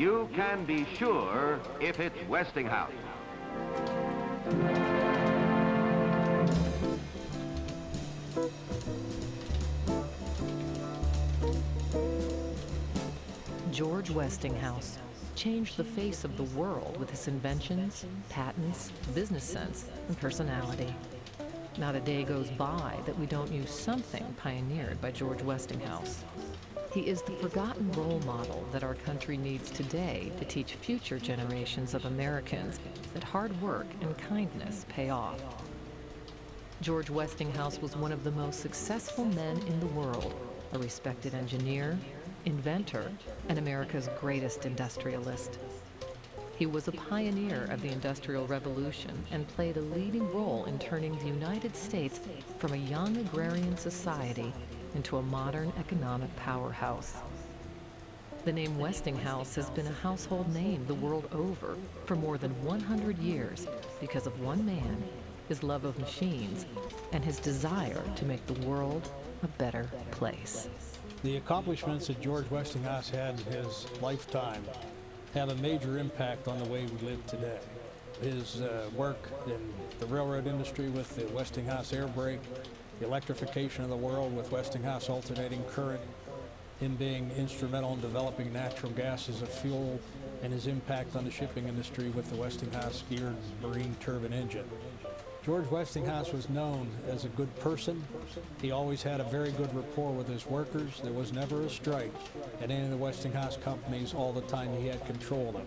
you can be sure if it's Westinghouse. George Westinghouse changed the face of the world with his inventions, patents, business sense, and personality. Not a day goes by that we don't use something pioneered by George Westinghouse. He is the forgotten role model that our country needs today to teach future generations of Americans that hard work and kindness pay off. George Westinghouse was one of the most successful men in the world, a respected engineer, inventor, and America's greatest industrialist. He was a pioneer of the Industrial Revolution and played a leading role in turning the United States from a young agrarian society into a modern economic powerhouse. The name Westinghouse has been a household name the world over for more than 100 years because of one man, his love of machines, and his desire to make the world a better place. The accomplishments that George Westinghouse had in his lifetime have a major impact on the way we live today. His work in the railroad industry with the Westinghouse air brake, the electrification of the world with Westinghouse alternating current, him being instrumental in developing natural gas as a fuel, and his impact on the shipping industry with the Westinghouse geared marine turbine engine. George Westinghouse was known as a good person. He always had a very good rapport with his workers. There was never a strike at any of the Westinghouse companies all the time he had control of them.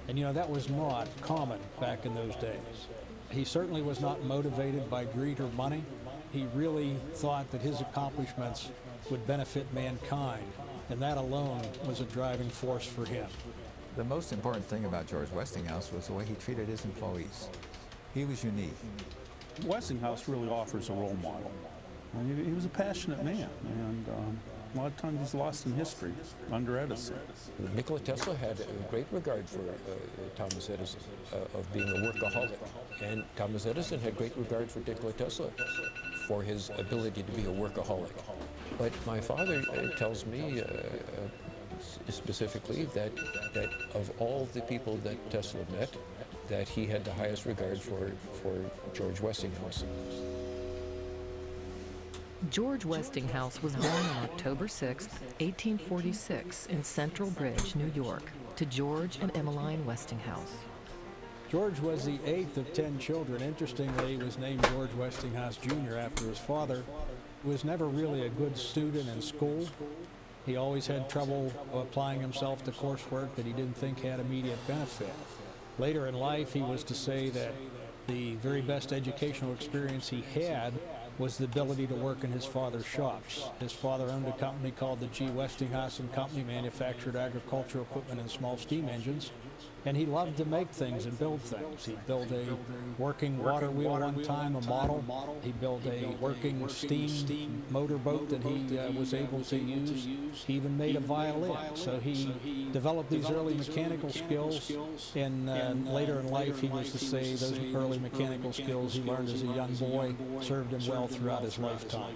And you know, that was not common back in those days. He certainly was not motivated by greed or money. He really thought that his accomplishments would benefit mankind, and that alone was a driving force for him. The most important thing about George Westinghouse was the way he treated his employees. He was unique. Westinghouse really offers a role model. He was a passionate man, and a lot of times he's lost in history under Edison. Nikola Tesla had a great regard for Thomas Edison, of being a workaholic. And Thomas Edison had great regard for Nikola Tesla for his ability to be a workaholic. But my father tells me specifically that of all the people that Tesla met, that he had the highest regard for George Westinghouse. George Westinghouse was born on October 6, 1846 in Central Bridge, New York, to George and Emmeline Westinghouse. George was the 8th of 10 children. Interestingly, he was named George Westinghouse Jr. after his father. He was never really a good student in school. He always had trouble applying himself to coursework that he didn't think had immediate benefit. Later in life, he was to say that the very best educational experience he had was the ability to work in his father's shops. His father owned a company called the G. Westinghouse and Company, manufactured agricultural equipment and small steam engines. And he loved to make things and build things. He built a working water wheel one time, a model. He built a working steam motorboat that he was able to use. He even made a violin. So he developed these early mechanical skills, and later in life he was to say those early mechanical skills he learned as a young boy served him well throughout his lifetime.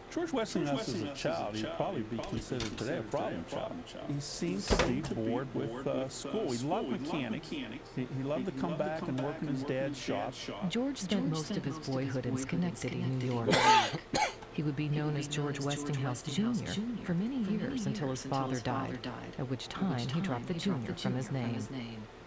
George Westinghouse as a child, he'd probably be considered today a problem child. He seemed to be bored with school. He loved mechanics. He loved to come back and work in his dad's shop. George spent most of his boyhood in Schenectady, New York. He would be known as George Westinghouse Jr. for many years until his father died, at which time he dropped the junior from his name.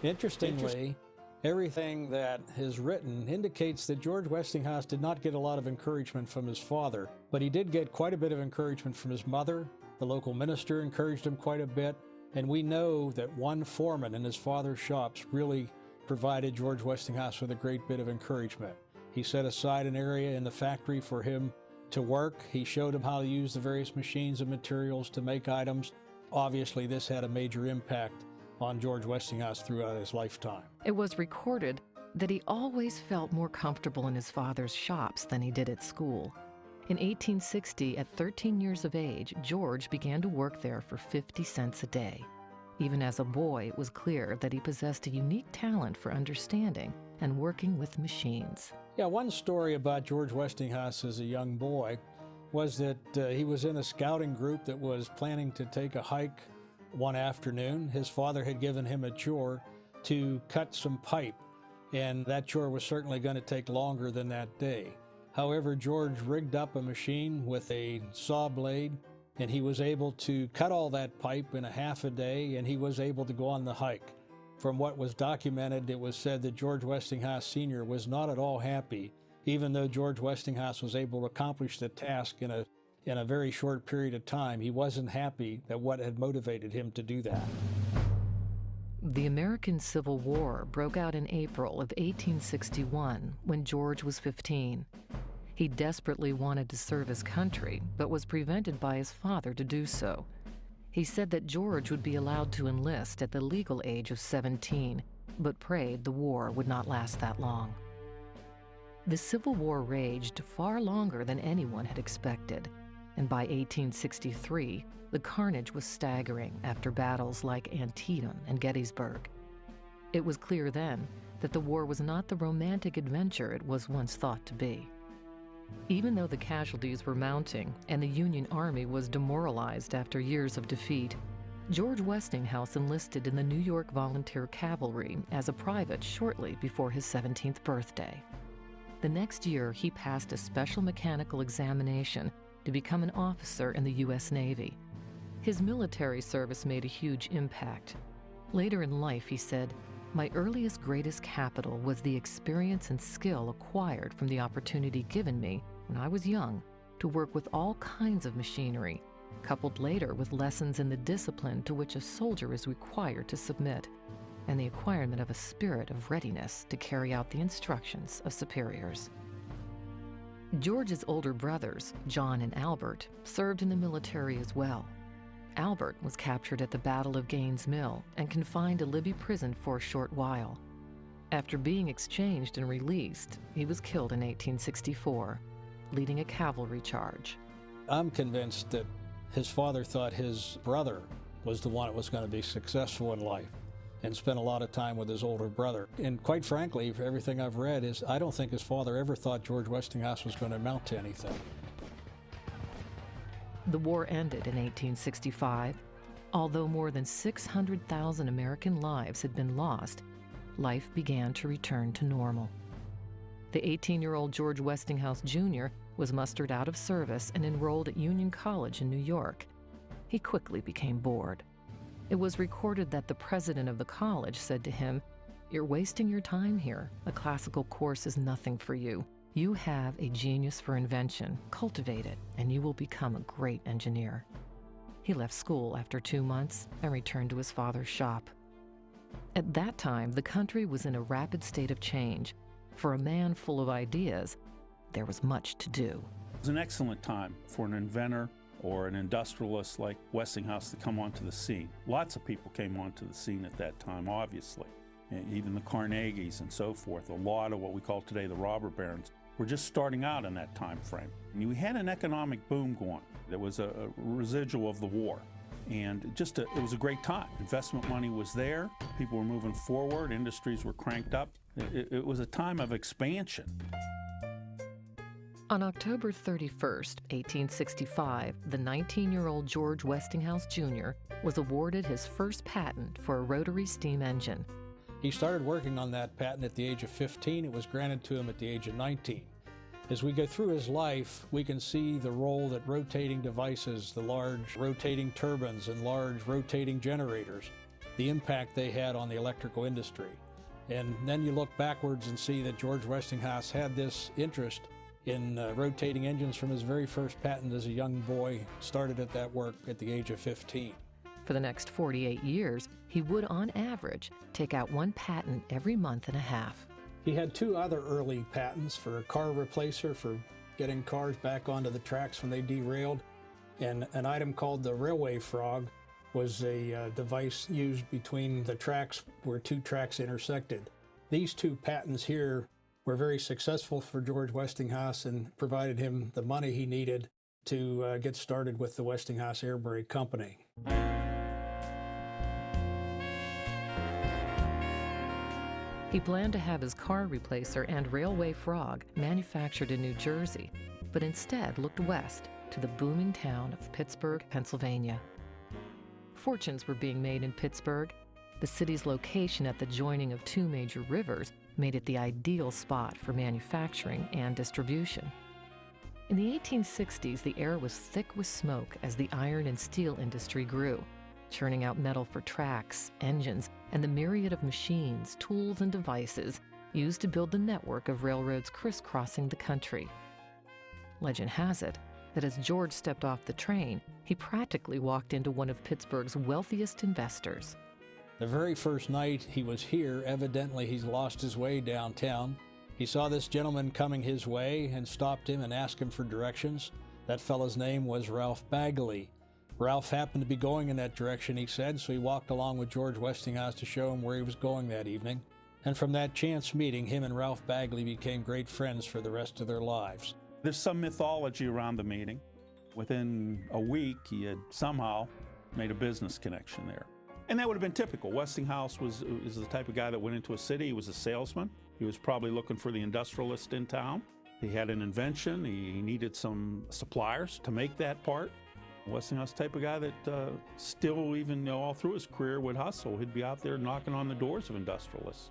Interestingly, everything that is written indicates that George Westinghouse did not get a lot of encouragement from his father, but he did get quite a bit of encouragement from his mother. The local minister encouraged him quite a bit, and we know that one foreman in his father's shops really provided George Westinghouse with a great bit of encouragement. He set aside an area in the factory for him to work. He showed him how to use the various machines and materials to make items. Obviously, this had a major impact on George Westinghouse throughout his lifetime. It was recorded that he always felt more comfortable in his father's shops than he did at school. In 1860, at 13 years of age, George began to work there for 50 cents a day. Even as a boy, it was clear that he possessed a unique talent for understanding and working with machines. Yeah, one story about George Westinghouse as a young boy was that he was in a scouting group that was planning to take a hike One afternoon, his father had given him a chore to cut some pipe, and that chore was certainly going to take longer than that day. However, George rigged up a machine with a saw blade, and he was able to cut all that pipe in a half a day, and he was able to go on the hike. From what was documented, it was said that George Westinghouse Sr. was not at all happy, even though George Westinghouse was able to accomplish the task in a very short period of time. He wasn't happy that what had motivated him to do that. The American Civil War broke out in April of 1861 when George was 15. He desperately wanted to serve his country, but was prevented by his father to do so. He said that George would be allowed to enlist at the legal age of 17, but prayed the war would not last that long. The Civil War raged far longer than anyone had expected, and by 1863, the carnage was staggering after battles like Antietam and Gettysburg. It was clear then that the war was not the romantic adventure it was once thought to be. Even though the casualties were mounting and the Union Army was demoralized after years of defeat, George Westinghouse enlisted in the New York Volunteer Cavalry as a private shortly before his 17th birthday. The next year, he passed a special mechanical examination to become an officer in the U.S. Navy. His military service made a huge impact. Later in life, he said, "My earliest, greatest capital was the experience and skill acquired from the opportunity given me when I was young to work with all kinds of machinery, coupled later with lessons in the discipline to which a soldier is required to submit, and the acquirement of a spirit of readiness to carry out the instructions of superiors." George's older brothers, John and Albert, served in the military as well. Albert was captured at the Battle of Gaines' Mill and confined to Libby Prison for a short while. After being exchanged and released, he was killed in 1864, leading a cavalry charge. I'm convinced that his father thought his brother was the one that was going to be successful in life and spent a lot of time with his older brother. And quite frankly, for everything I've read, I don't think his father ever thought George Westinghouse was going to amount to anything. The war ended in 1865. Although more than 600,000 American lives had been lost, life began to return to normal. The 18-year-old George Westinghouse Jr. was mustered out of service and enrolled at Union College in New York. He quickly became bored. It was recorded that the president of the college said to him, "You're wasting your time here. A classical course is nothing for you. You have a genius for invention. Cultivate it, and you will become a great engineer." He left school after 2 months and returned to his father's shop. At that time, the country was in a rapid state of change. For a man full of ideas, there was much to do. It was an excellent time for an inventor or an industrialist like Westinghouse to come onto the scene. Lots of people came onto the scene at that time, obviously. And even the Carnegies and so forth. A lot of what we call today the robber barons were just starting out in that time frame. And we had an economic boom going. There was a residual of the war. And it was a great time. Investment money was there. People were moving forward. Industries were cranked up. It was a time of expansion. On October 31st, 1865, the 19-year-old George Westinghouse Jr. was awarded his first patent for a rotary steam engine. He started working on that patent at the age of 15. It was granted to him at the age of 19. As we go through his life, we can see the role that rotating devices, the large rotating turbines and large rotating generators, the impact they had on the electrical industry. And then you look backwards and see that George Westinghouse had this interest in rotating engines from his very first patent as a young boy, started at that work at the age of 15. For the next 48 years, he would, on average, take out one patent every month and a half. He had two other early patents for a car replacer for getting cars back onto the tracks when they derailed, and an item called the railway frog was a device used between the tracks where two tracks intersected. These two patents here were very successful for George Westinghouse and provided him the money he needed to get started with the Westinghouse Air Brake Company. He planned to have his car replacer and railway frog manufactured in New Jersey, but instead looked west to the booming town of Pittsburgh, Pennsylvania. Fortunes were being made in Pittsburgh. The city's location at the joining of two major rivers made it the ideal spot for manufacturing and distribution. In the 1860s, the air was thick with smoke as the iron and steel industry grew, churning out metal for tracks, engines, and the myriad of machines, tools, and devices used to build the network of railroads crisscrossing the country. Legend has it that as George stepped off the train, he practically walked into one of Pittsburgh's wealthiest investors. The very first night he was here, evidently he's lost his way downtown. He saw this gentleman coming his way and stopped him and asked him for directions. That fellow's name was Ralph Bagley. Ralph happened to be going in that direction, he said, so he walked along with George Westinghouse to show him where he was going that evening. And from that chance meeting, him and Ralph Bagley became great friends for the rest of their lives. There's some mythology around the meeting. Within a week, he had somehow made a business connection there. And that would have been typical. Westinghouse is the type of guy that went into a city. He was a salesman. He was probably looking for the industrialist in town. He had an invention. He needed some suppliers to make that part. Westinghouse type of guy that still, even all through his career, would hustle. He'd be out there knocking on the doors of industrialists.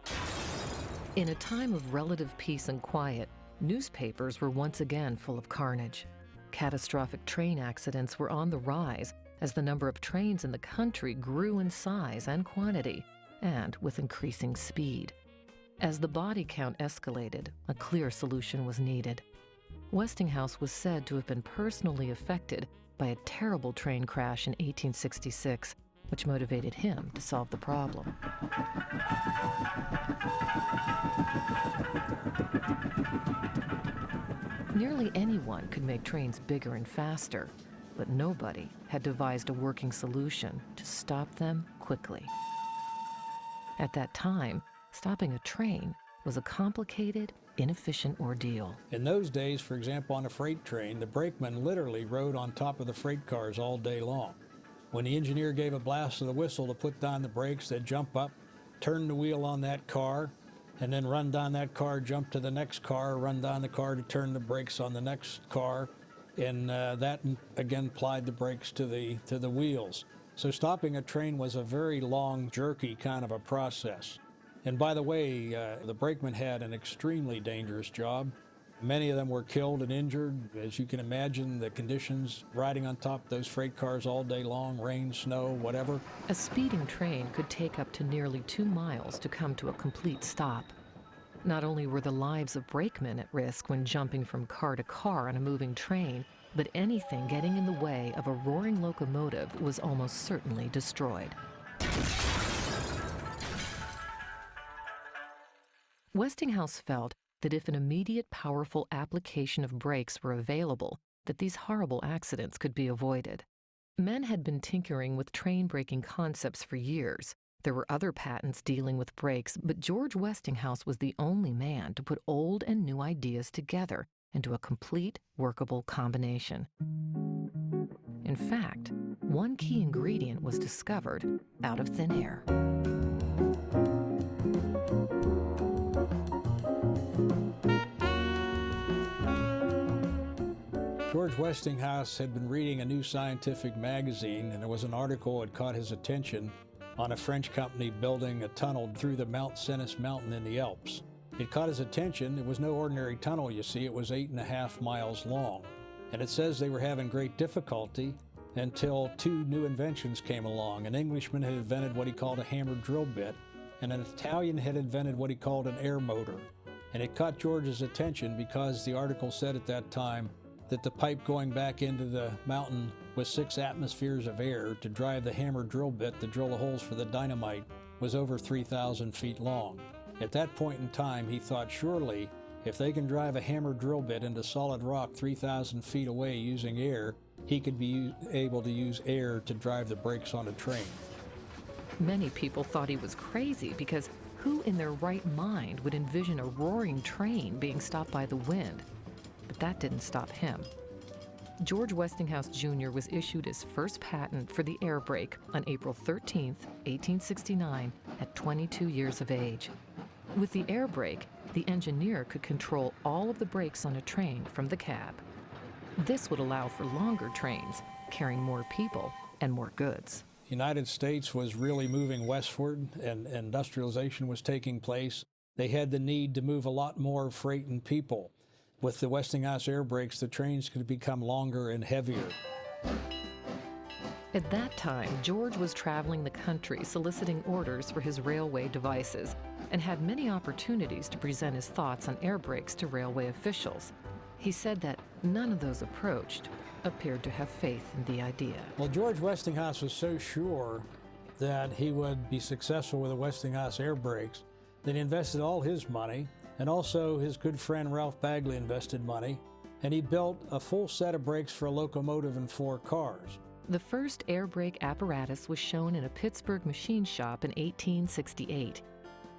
In a time of relative peace and quiet, newspapers were once again full of carnage. Catastrophic train accidents were on the rise as the number of trains in the country grew in size and quantity, and with increasing speed. As the body count escalated, a clear solution was needed. Westinghouse was said to have been personally affected by a terrible train crash in 1866, which motivated him to solve the problem. Nearly anyone could make trains bigger and faster, but nobody had devised a working solution to stop them quickly. At that time, stopping a train was a complicated, inefficient ordeal. In those days, for example, on a freight train, the brakeman literally rode on top of the freight cars all day long. When the engineer gave a blast of the whistle to put down the brakes, they'd jump up, turn the wheel on that car, and then run down that car, jump to the next car, run down the car to turn the brakes on the next car, and that again applied the brakes to the wheels. So stopping a train was a very long, jerky kind of a process. And by the way, the brakemen had an extremely dangerous job. Many of them were killed and injured. As you can imagine, the conditions riding on top of those freight cars all day long, rain, snow, whatever. A speeding train could take up to nearly 2 miles to come to a complete stop. Not only were the lives of brakemen at risk when jumping from car to car on a moving train, but anything getting in the way of a roaring locomotive was almost certainly destroyed. Westinghouse felt that if an immediate, powerful application of brakes were available, that these horrible accidents could be avoided. Men had been tinkering with train braking concepts for years. There were other patents dealing with brakes, but George Westinghouse was the only man to put old and new ideas together into a complete, workable combination. In fact, one key ingredient was discovered out of thin air. George Westinghouse had been reading a new scientific magazine, and there was an article that caught his attention on a French company building a tunnel through the Mount Cenis mountain in the Alps. It caught his attention. It was no ordinary tunnel, you see. It was 8.5 miles long. And it says they were having great difficulty until 2 new inventions came along. An Englishman had invented what he called a hammer drill bit, and an Italian had invented what he called an air motor. And it caught George's attention because the article said at that time that the pipe going back into the mountain with 6 atmospheres of air to drive the hammer drill bit to drill the holes for the dynamite was over 3,000 feet long. At that point in time, he thought, surely, if they can drive a hammer drill bit into solid rock 3,000 feet away using air, he could be able to use air to drive the brakes on a train. Many people thought he was crazy because who in their right mind would envision a roaring train being stopped by the wind? But that didn't stop him. George Westinghouse Jr. was issued his first patent for the air brake on April 13, 1869, at 22 years of age. With the air brake, the engineer could control all of the brakes on a train from the cab. This would allow for longer trains, carrying more people and more goods. United States was really moving westward and industrialization was taking place. They had the need to move a lot more freight and people. With the Westinghouse air brakes, the trains could become longer and heavier. At that time, George was traveling the country soliciting orders for his railway devices and had many opportunities to present his thoughts on air brakes to railway officials. He said that none of those approached appeared to have faith in the idea. Well, George Westinghouse was so sure that he would be successful with the Westinghouse air brakes that he invested all his money, and also his good friend Ralph Bagley invested money, and he built a full set of brakes for a locomotive and 4 cars. The first air brake apparatus was shown in a Pittsburgh machine shop in 1868.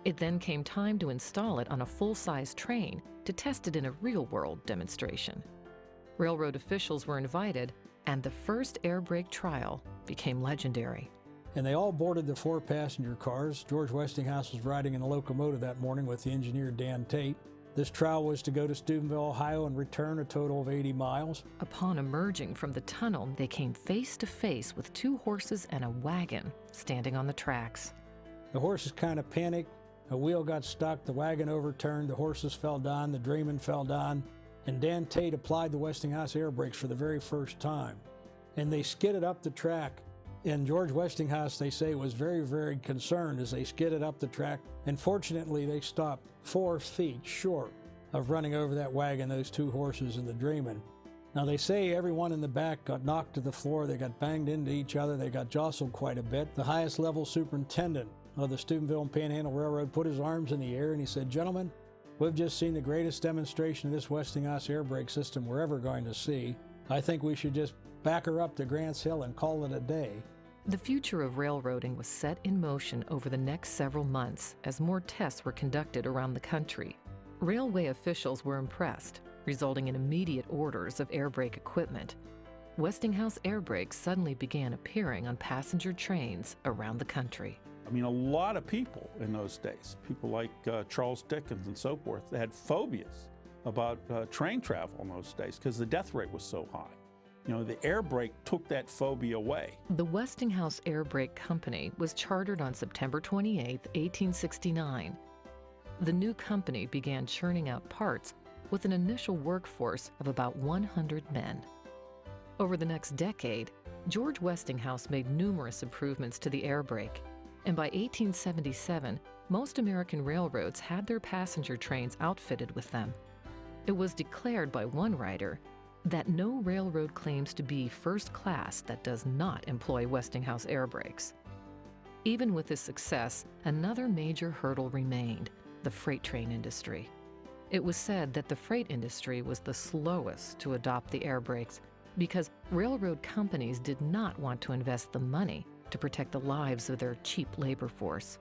It then came time to install it on a full-size train to test it in a real-world demonstration. Railroad officials were invited, and the first air brake trial became legendary. And they all boarded the 4 passenger cars. George Westinghouse was riding in the locomotive that morning with the engineer Dan Tate. This trial was to go to Steubenville, Ohio and return a total of 80 miles. Upon emerging from the tunnel, they came face to face with 2 horses and a wagon standing on the tracks. The horses kind of panicked. A wheel got stuck, the wagon overturned, the horses fell down, the drayman fell down, and Dan Tate applied the Westinghouse air brakes for the very first time. And they skidded up the track. And George Westinghouse, they say, was very, very concerned as they skidded up the track. And fortunately, they stopped 4 feet short of running over that wagon, those 2 horses and the drayman. Now, they say everyone in the back got knocked to the floor. They got banged into each other. They got jostled quite a bit. The highest level superintendent of the Steubenville and Panhandle Railroad put his arms in the air and he said, "Gentlemen, we've just seen the greatest demonstration of this Westinghouse air brake system we're ever going to see. I think we should just back her up to Grants Hill and call it a day." The future of railroading was set in motion over the next several months as more tests were conducted around the country. Railway officials were impressed, resulting in immediate orders of air brake equipment. Westinghouse air brakes suddenly began appearing on passenger trains around the country. I mean, a lot of people in those days, people like Charles Dickens and so forth, they had phobias about train travel in those days because the death rate was so high. You know, the air brake took that phobia away. The Westinghouse Air Brake Company was chartered on September 28, 1869. The new company began churning out parts with an initial workforce of about 100 men. Over the next decade, George Westinghouse made numerous improvements to the air brake, and by 1877, most American railroads had their passenger trains outfitted with them. It was declared by one writer that no railroad claims to be first class that does not employ Westinghouse air brakes. Even with this success, another major hurdle remained: the freight train industry. It was said that the freight industry was the slowest to adopt the air brakes because railroad companies did not want to invest the money to protect the lives of their cheap labor force.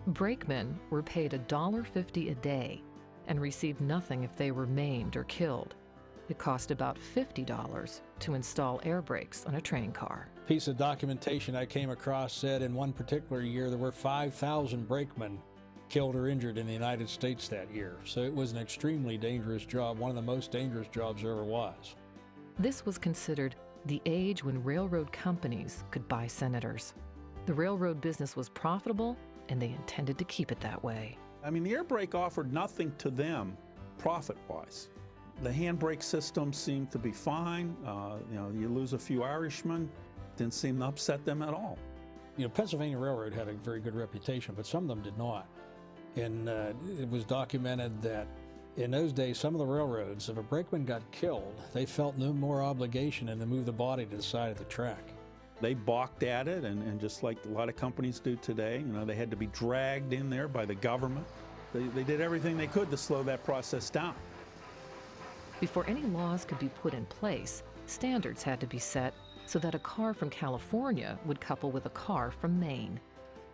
Brakemen were paid $1.50 a day and received nothing if they were maimed or killed. It cost about $50 to install air brakes on a train car. A piece of documentation I came across said in one particular year there were 5,000 brakemen killed or injured in the United States that year. So it was an extremely dangerous job, one of the most dangerous jobs there ever was. This was considered the age when railroad companies could buy senators. The railroad business was profitable, and they intended to keep it that way. I mean, the air brake offered nothing to them profit-wise. The handbrake system seemed to be fine. You know, you lose a few Irishmen, didn't seem to upset them at all. You know, Pennsylvania Railroad had a very good reputation, but some of them did not. And it was documented that in those days, some of the railroads, if a brakeman got killed, they felt no more obligation than to move the body to the side of the track. They balked at it, and just like a lot of companies do today, you know, they had to be dragged in there by the government. They did everything they could to slow that process down. Before any laws could be put in place, standards had to be set so that a car from California would couple with a car from Maine.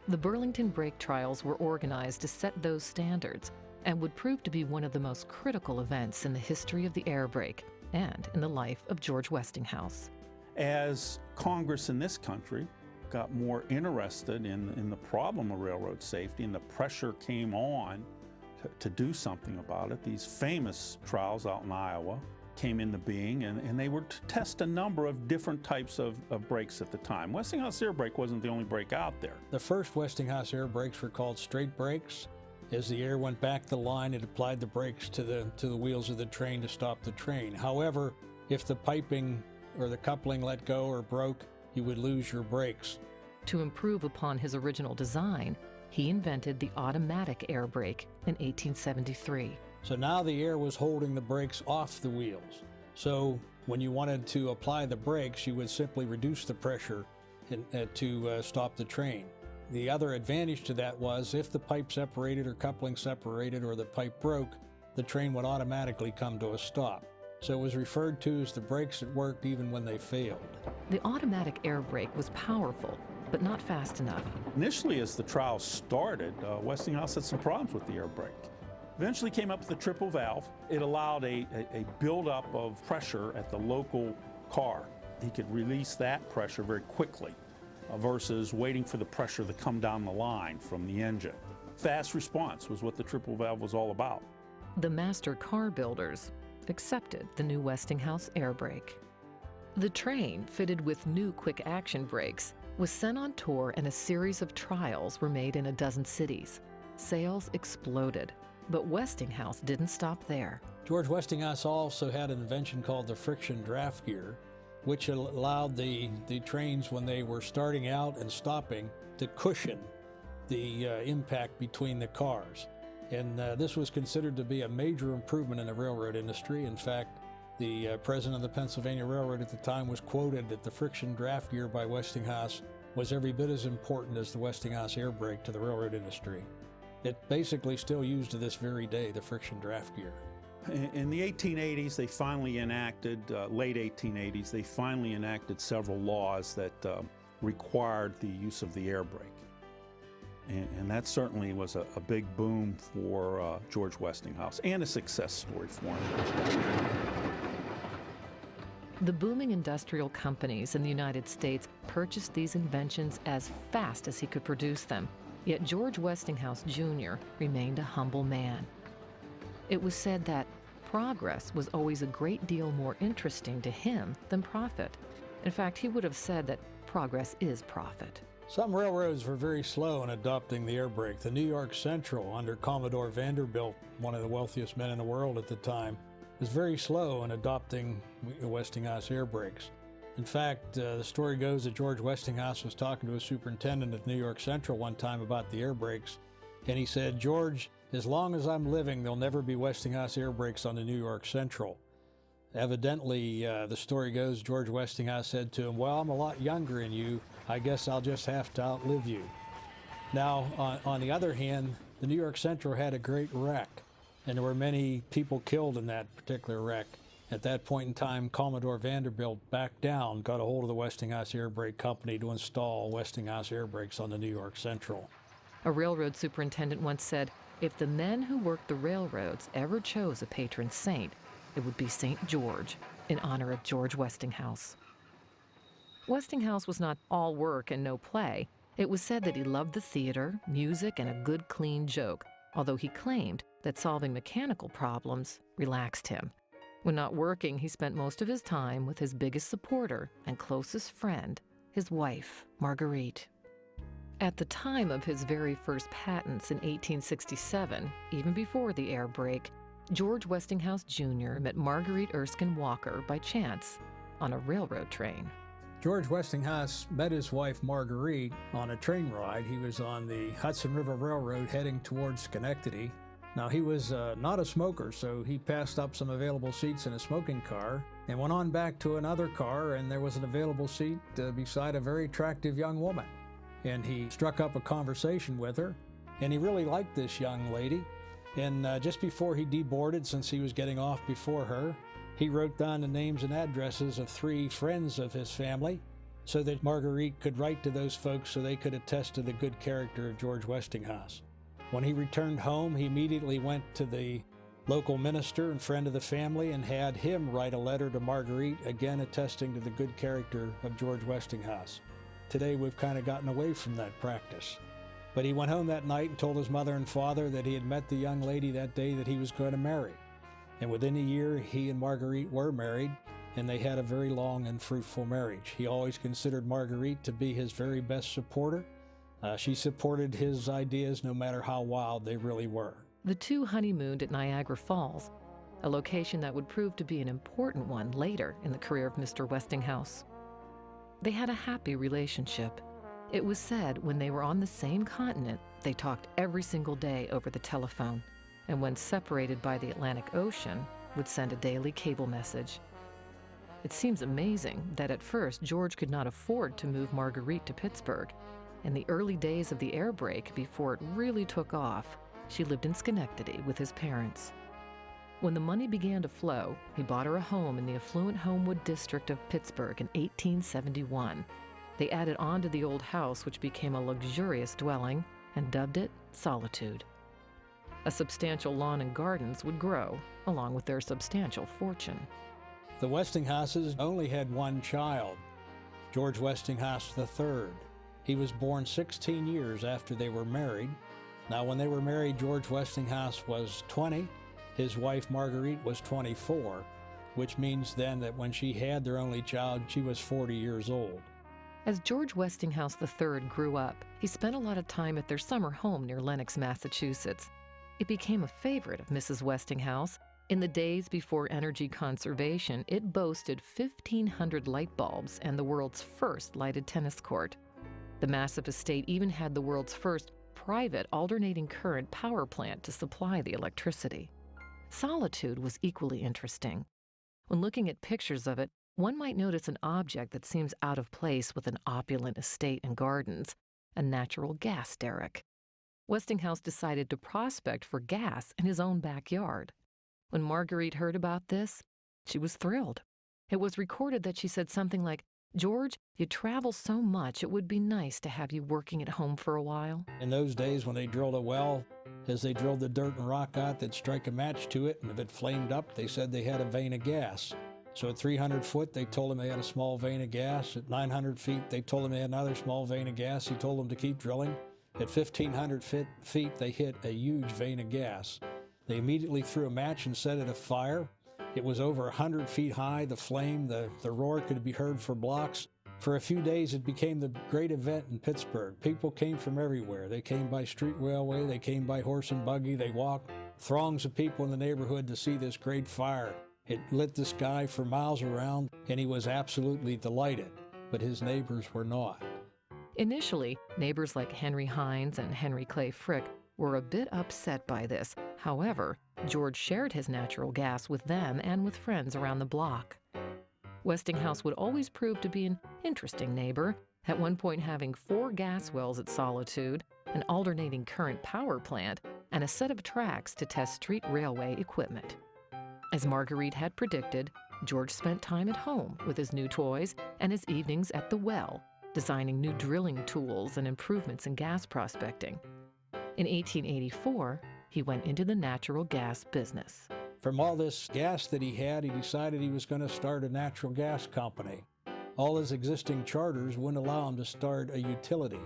The Burlington brake trials were organized to set those standards and would prove to be one of the most critical events in the history of the air brake and in the life of George Westinghouse. As Congress in this country got more interested in the problem of railroad safety and the pressure came on to do something about it, these famous trials out in Iowa, came into being, and they were to test a number of different types of brakes at the time. Westinghouse air brake wasn't the only brake out there. The first Westinghouse air brakes were called straight brakes. As the air went back the line, it applied the brakes to the wheels of the train to stop the train. However, if the piping or the coupling let go or broke, you would lose your brakes. To improve upon his original design, he invented the automatic air brake in 1873. So now the air was holding the brakes off the wheels. So when you wanted to apply the brakes, you would simply reduce the pressure to stop the train. The other advantage to that was if the pipe separated or coupling separated or the pipe broke, the train would automatically come to a stop. So it was referred to as the brakes that worked even when they failed. The automatic air brake was powerful, but not fast enough. Initially, as the trials started, Westinghouse had some problems with the air brake. Eventually came up with the triple valve. It allowed a buildup of pressure at the local car. He could release that pressure very quickly versus waiting for the pressure to come down the line from the engine. Fast response was what the triple valve was all about. The master car builders accepted the new Westinghouse air brake. The train, fitted with new quick-action brakes, was sent on tour and a series of trials were made in a dozen cities. Sales exploded, but Westinghouse didn't stop there. George Westinghouse also had an invention called the friction draft gear, which allowed the trains, when they were starting out and stopping, to cushion the impact between the cars. And this was considered to be a major improvement in the railroad industry. In fact, the president of the Pennsylvania Railroad at the time was quoted that the friction draft gear by Westinghouse was every bit as important as the Westinghouse air brake to the railroad industry. It basically still used to this very day, the friction draft gear. In the 1880s, they finally enacted, late 1880s, they finally enacted several laws that required the use of the air brake. And that certainly was a big boom for George Westinghouse and a success story for him. The booming industrial companies in the United States purchased these inventions as fast as he could produce them, yet George Westinghouse Jr. remained a humble man. It was said that progress was always a great deal more interesting to him than profit. In fact, he would have said that progress is profit. Some railroads were very slow in adopting the air brake. The New York Central, under Commodore Vanderbilt, one of the wealthiest men in the world at the time, was very slow in adopting the Westinghouse air brakes. In fact, the story goes that George Westinghouse was talking to a superintendent at New York Central one time about the air brakes, and he said, "George, as long as I'm living, there'll never be Westinghouse air brakes on the New York Central." Evidently, the story goes, George Westinghouse said to him, "Well, I'm a lot younger than you. I guess I'll just have to outlive you." Now, on the other hand, the New York Central had a great wreck, and there were many people killed in that particular wreck. At that point in time, Commodore Vanderbilt backed down, got a hold of the Westinghouse Air Brake Company to install Westinghouse air brakes on the New York Central. A railroad superintendent once said, if the men who worked the railroads ever chose a patron saint, it would be St. George, in honor of George Westinghouse. Westinghouse was not all work and no play. It was said that he loved the theater, music, and a good, clean joke, although he claimed that solving mechanical problems relaxed him. When not working, he spent most of his time with his biggest supporter and closest friend, his wife, Marguerite. At the time of his very first patents in 1867, even before the air brake, George Westinghouse Jr. met Marguerite Erskine Walker by chance on a railroad train. George Westinghouse met his wife Marguerite on a train ride. He was on the Hudson River Railroad heading towards Schenectady. Now, he was not a smoker, so he passed up some available seats in a smoking car and went on back to another car, and there was an available seat beside a very attractive young woman. And he struck up a conversation with her, and he really liked this young lady. And just before he deboarded, since he was getting off before her, he wrote down the names and addresses of 3 friends of his family so that Marguerite could write to those folks so they could attest to the good character of George Westinghouse. When he returned home, he immediately went to the local minister and friend of the family and had him write a letter to Marguerite, again attesting to the good character of George Westinghouse. Today, we've kind of gotten away from that practice. But he went home that night and told his mother and father that he had met the young lady that day that he was going to marry. And within a year, he and Marguerite were married, and they had a very long and fruitful marriage. He always considered Marguerite to be his very best supporter. She supported his ideas no matter how wild they really were. The two honeymooned at Niagara Falls, a location that would prove to be an important one later in the career of Mr. Westinghouse. They had a happy relationship. It was said when they were on the same continent, they talked every single day over the telephone, and when separated by the Atlantic Ocean, would send a daily cable message. It seems amazing that at first George could not afford to move Marguerite to Pittsburgh. In the early days of the air brake, before it really took off, she lived in Schenectady with his parents. When the money began to flow, he bought her a home in the affluent Homewood district of Pittsburgh in 1871. They added on to the old house, which became a luxurious dwelling, and dubbed it Solitude. A substantial lawn and gardens would grow, along with their substantial fortune. The Westinghouses only had one child, George Westinghouse III. He was born 16 years after they were married. Now, when they were married, George Westinghouse was 20. His wife, Marguerite, was 24, which means then that when she had their only child, she was 40 years old. As George Westinghouse III grew up, he spent a lot of time at their summer home near Lenox, Massachusetts. It became a favorite of Mrs. Westinghouse. In the days before energy conservation, it boasted 1,500 light bulbs and the world's first lighted tennis court. The massive estate even had the world's first private alternating current power plant to supply the electricity. Solitude was equally interesting. When looking at pictures of it, one might notice an object that seems out of place with an opulent estate and gardens, a natural gas derrick. Westinghouse decided to prospect for gas in his own backyard. When Marguerite heard about this, she was thrilled. It was recorded that she said something like, "George, you travel so much, it would be nice to have you working at home for a while." In those days, when they drilled a well, as they drilled the dirt and rock out, they'd strike a match to it, and if it flamed up, they said they had a vein of gas. So at 300 foot, they told him they had a small vein of gas. At 900 feet, they told him they had another small vein of gas. He told them to keep drilling. At 1,500 feet, they hit a huge vein of gas. They immediately threw a match and set it afire. It was over 100 feet high. The flame, the roar could be heard for blocks. For a few days, it became the great event in Pittsburgh. People came from everywhere. They came by street railway. They came by horse and buggy. They walked throngs of people in the neighborhood to see this great fire. It lit the sky for miles around, and he was absolutely delighted, but his neighbors were not. Initially, neighbors like Henry Hines and Henry Clay Frick were a bit upset by this. However, George shared his natural gas with them and with friends around the block. Westinghouse would always prove to be an interesting neighbor, at one point having 4 gas wells at Solitude, an alternating current power plant, and a set of tracks to test street railway equipment. As Marguerite had predicted, George spent time at home with his new toys and his evenings at the well, designing new drilling tools and improvements in gas prospecting. In 1884, he went into the natural gas business. From all this gas that he had, he decided he was going to start a natural gas company. All his existing charters wouldn't allow him to start a utility.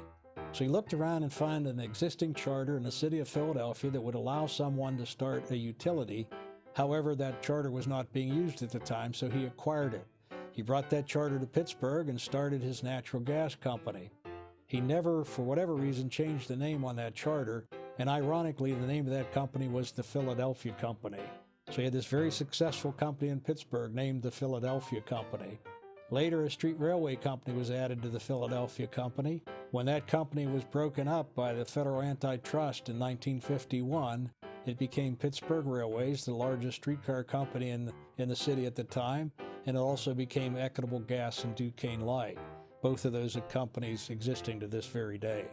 So he looked around and found an existing charter in the city of Philadelphia that would allow someone to start a utility. However, that charter was not being used at the time, so he acquired it. He brought that charter to Pittsburgh and started his natural gas company. He never, for whatever reason, changed the name on that charter, and ironically, the name of that company was the Philadelphia Company. So he had this very successful company in Pittsburgh named the Philadelphia Company. Later, a street railway company was added to the Philadelphia Company. When that company was broken up by the Federal Antitrust in 1951, it became Pittsburgh Railways, the largest streetcar company in the city at the time, and it also became Equitable Gas and Duquesne Light, both of those companies existing to this very day.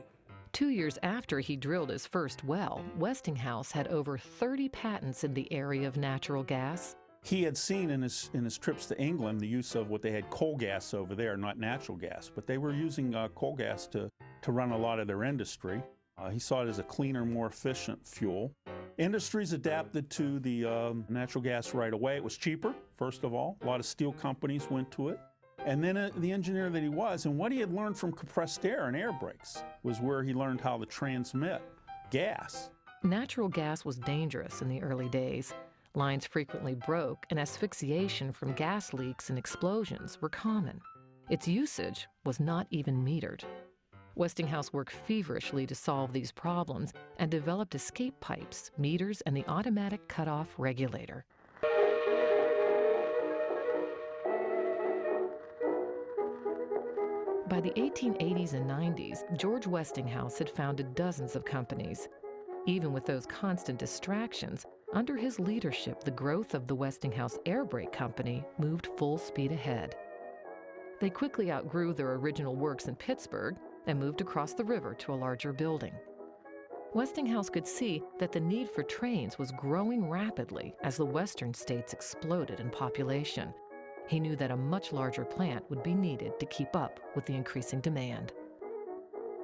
2 years after he drilled his first well, Westinghouse had over 30 patents in the area of natural gas. He had seen in his trips to England the use of what they had coal gas over there, not natural gas, but they were using coal gas to run a lot of their industry. He saw it as a cleaner, more efficient fuel. Industries adapted to the natural gas right away. It was cheaper, first of all. A lot of steel companies went to it. And then the engineer that he was, and what he had learned from compressed air and air brakes, was where he learned how to transmit gas. Natural gas was dangerous in the early days. Lines frequently broke, and asphyxiation from gas leaks and explosions were common. Its usage was not even metered. Westinghouse worked feverishly to solve these problems and developed escape pipes, meters, and the automatic cutoff regulator. By the 1880s and 90s, George Westinghouse had founded dozens of companies. Even with those constant distractions, under his leadership, the growth of the Westinghouse Air Brake Company moved full speed ahead. They quickly outgrew their original works in Pittsburgh and moved across the river to a larger building. Westinghouse could see that the need for trains was growing rapidly as the western states exploded in population. He knew that a much larger plant would be needed to keep up with the increasing demand.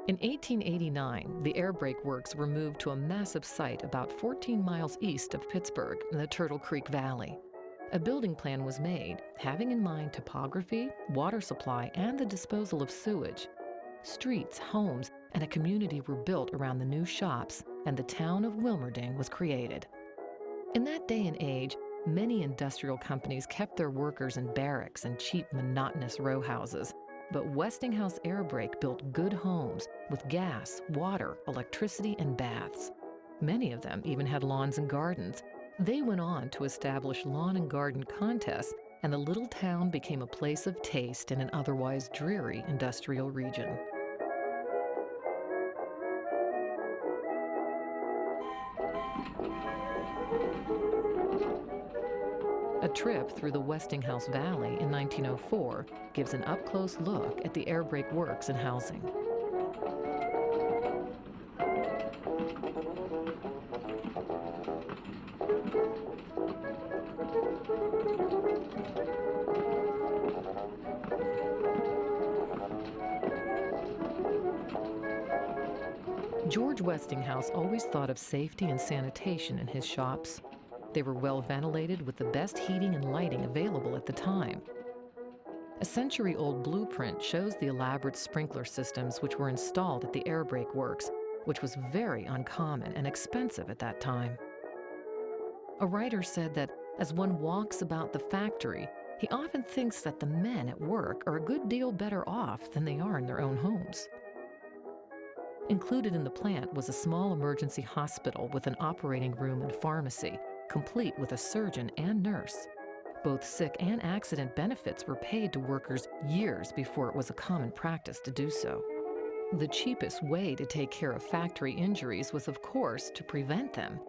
In 1889, the air brake works were moved to a massive site about 14 miles east of Pittsburgh in the Turtle Creek Valley. A building plan was made, having in mind topography, water supply, and the disposal of sewage. Streets, homes, and a community were built around the new shops, and the town of Wilmerding was created. In that day and age, many industrial companies kept their workers in barracks and cheap, monotonous row houses. But Westinghouse Air Brake built good homes with gas, water, electricity, and baths. Many of them even had lawns and gardens. They went on to establish lawn and garden contests, and the little town became a place of taste in an otherwise dreary industrial region. A trip through the Westinghouse Valley in 1904 gives an up-close look at the air brake works and housing. George Westinghouse always thought of safety and sanitation in his shops. They were well ventilated with the best heating and lighting available at the time. A century-old blueprint shows the elaborate sprinkler systems which were installed at the air brake works, which was very uncommon and expensive at that time. A writer said that as one walks about the factory, he often thinks that the men at work are a good deal better off than they are in their own homes. Included in the plant was a small emergency hospital with an operating room and pharmacy, complete with a surgeon and nurse. Both sick and accident benefits were paid to workers years before it was a common practice to do so. The cheapest way to take care of factory injuries was, of course, to prevent them.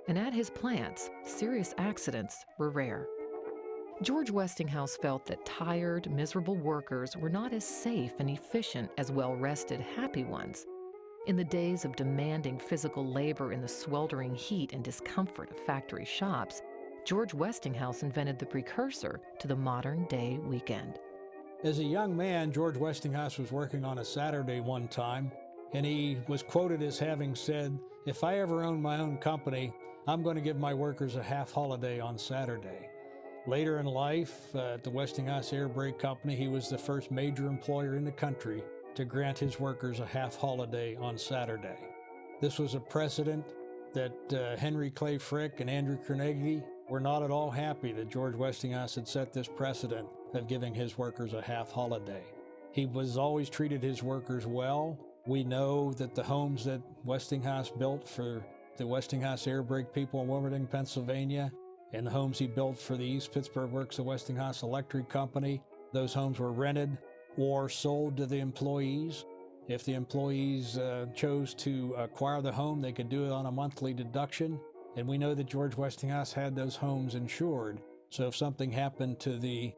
And at his plants, serious accidents were rare. George Westinghouse felt that tired, miserable workers were not as safe and efficient as well-rested, happy ones. In the days of demanding physical labor in the sweltering heat and discomfort of factory shops, George Westinghouse invented the precursor to the modern-day weekend. As a young man, George Westinghouse was working on a Saturday one time, and he was quoted as having said, "If I ever own my own company, I'm going to give my workers a half holiday on Saturday." Later in life, at the Westinghouse Air Brake Company, he was the first major employer in the country to grant his workers a half holiday on Saturday. This was a precedent that Henry Clay Frick and Andrew Carnegie were not at all happy that George Westinghouse had set this precedent of giving his workers a half holiday. He was always treated his workers well. We know that the homes that Westinghouse built for the Westinghouse Air Brake people in Wilmerding, Pennsylvania, and the homes he built for the East Pittsburgh Works of Westinghouse Electric Company, those homes were rented or sold to the employees. If the employees chose to acquire the home, they could do it on a monthly deduction. And we know that George Westinghouse had those homes insured. So if something happened to the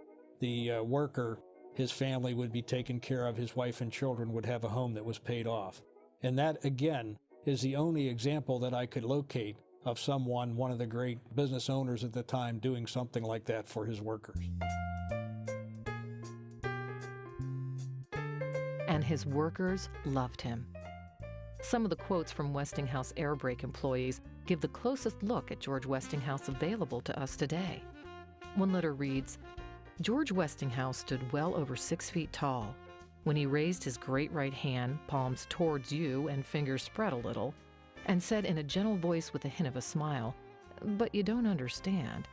worker, his family would be taken care of. His wife and children would have a home that was paid off. And that, again, is the only example that I could locate of someone, one of the great business owners at the time, doing something like that for his workers. And his workers loved him. Some of the quotes from Westinghouse Air Brake employees give the closest look at George Westinghouse available to us today. One letter reads, "George Westinghouse stood well over 6 feet tall. When he raised his great right hand, palms towards you and fingers spread a little, and said in a gentle voice with a hint of a smile, but you don't understand.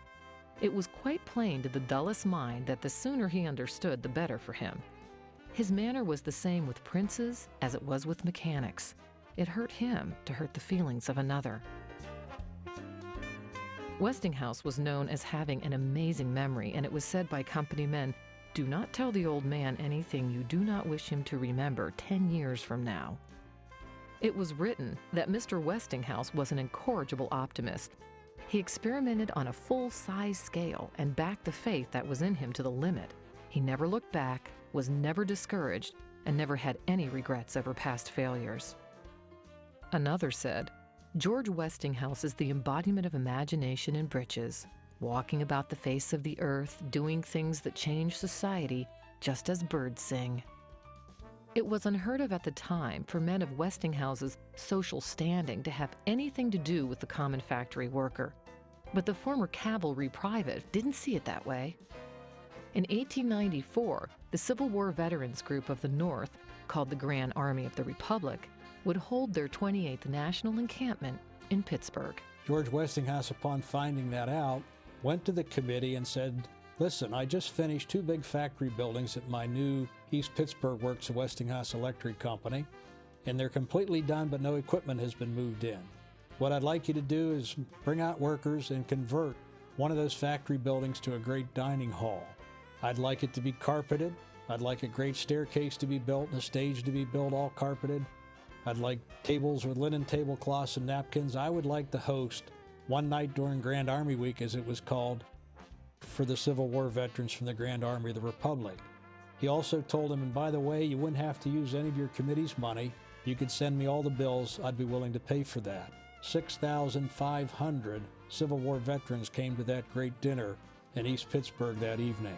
It was quite plain to the dullest mind that the sooner he understood, the better for him. His manner was the same with princes as it was with mechanics. It hurt him to hurt the feelings of another. Westinghouse was known as having an amazing memory, and it was said by company men, "Do not tell the old man anything you do not wish him to remember 10 years from now." It was written that Mr. Westinghouse was an incorrigible optimist. He experimented on a full-size scale and backed the faith that was in him to the limit. He never looked back, was never discouraged, and never had any regrets over past failures. Another said, "George Westinghouse is the embodiment of imagination in breeches, walking about the face of the earth, doing things that change society, just as birds sing." It was unheard of at the time for men of Westinghouse's social standing to have anything to do with the common factory worker. But the former cavalry private didn't see it that way. In 1894, the Civil War Veterans Group of the North, called the Grand Army of the Republic, would hold their 28th National Encampment in Pittsburgh. George Westinghouse, upon finding that out, went to the committee and said, "Listen, I just finished 2 big factory buildings at my new East Pittsburgh Works of Westinghouse Electric Company, and they're completely done, but no equipment has been moved in. What I'd like you to do is bring out workers and convert one of those factory buildings to a great dining hall. I'd like it to be carpeted. I'd like a great staircase to be built and a stage to be built all carpeted. I'd like tables with linen tablecloths and napkins. I would like to host one night during Grand Army Week, as it was called, for the Civil War veterans from the Grand Army of the Republic." He also told him, "And by the way, you wouldn't have to use any of your committee's money. You could send me all the bills. I'd be willing to pay for that." 6,500 Civil War veterans came to that great dinner in East Pittsburgh that evening.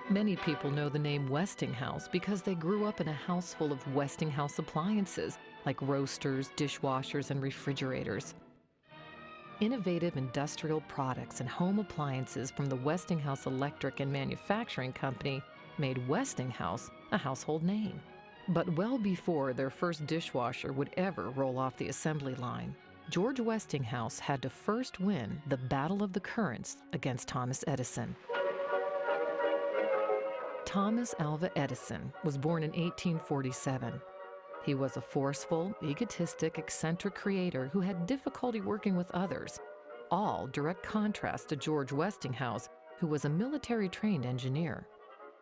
Many people know the name Westinghouse because they grew up in a house full of Westinghouse appliances, like roasters, dishwashers, and refrigerators. Innovative industrial products and home appliances from the Westinghouse Electric and Manufacturing Company made Westinghouse a household name. But well before their first dishwasher would ever roll off the assembly line, George Westinghouse had to first win the Battle of the Currents against Thomas Edison. Thomas Alva Edison was born in 1847. He was a forceful, egotistic, eccentric creator who had difficulty working with others, all direct contrast to George Westinghouse, who was a military-trained engineer.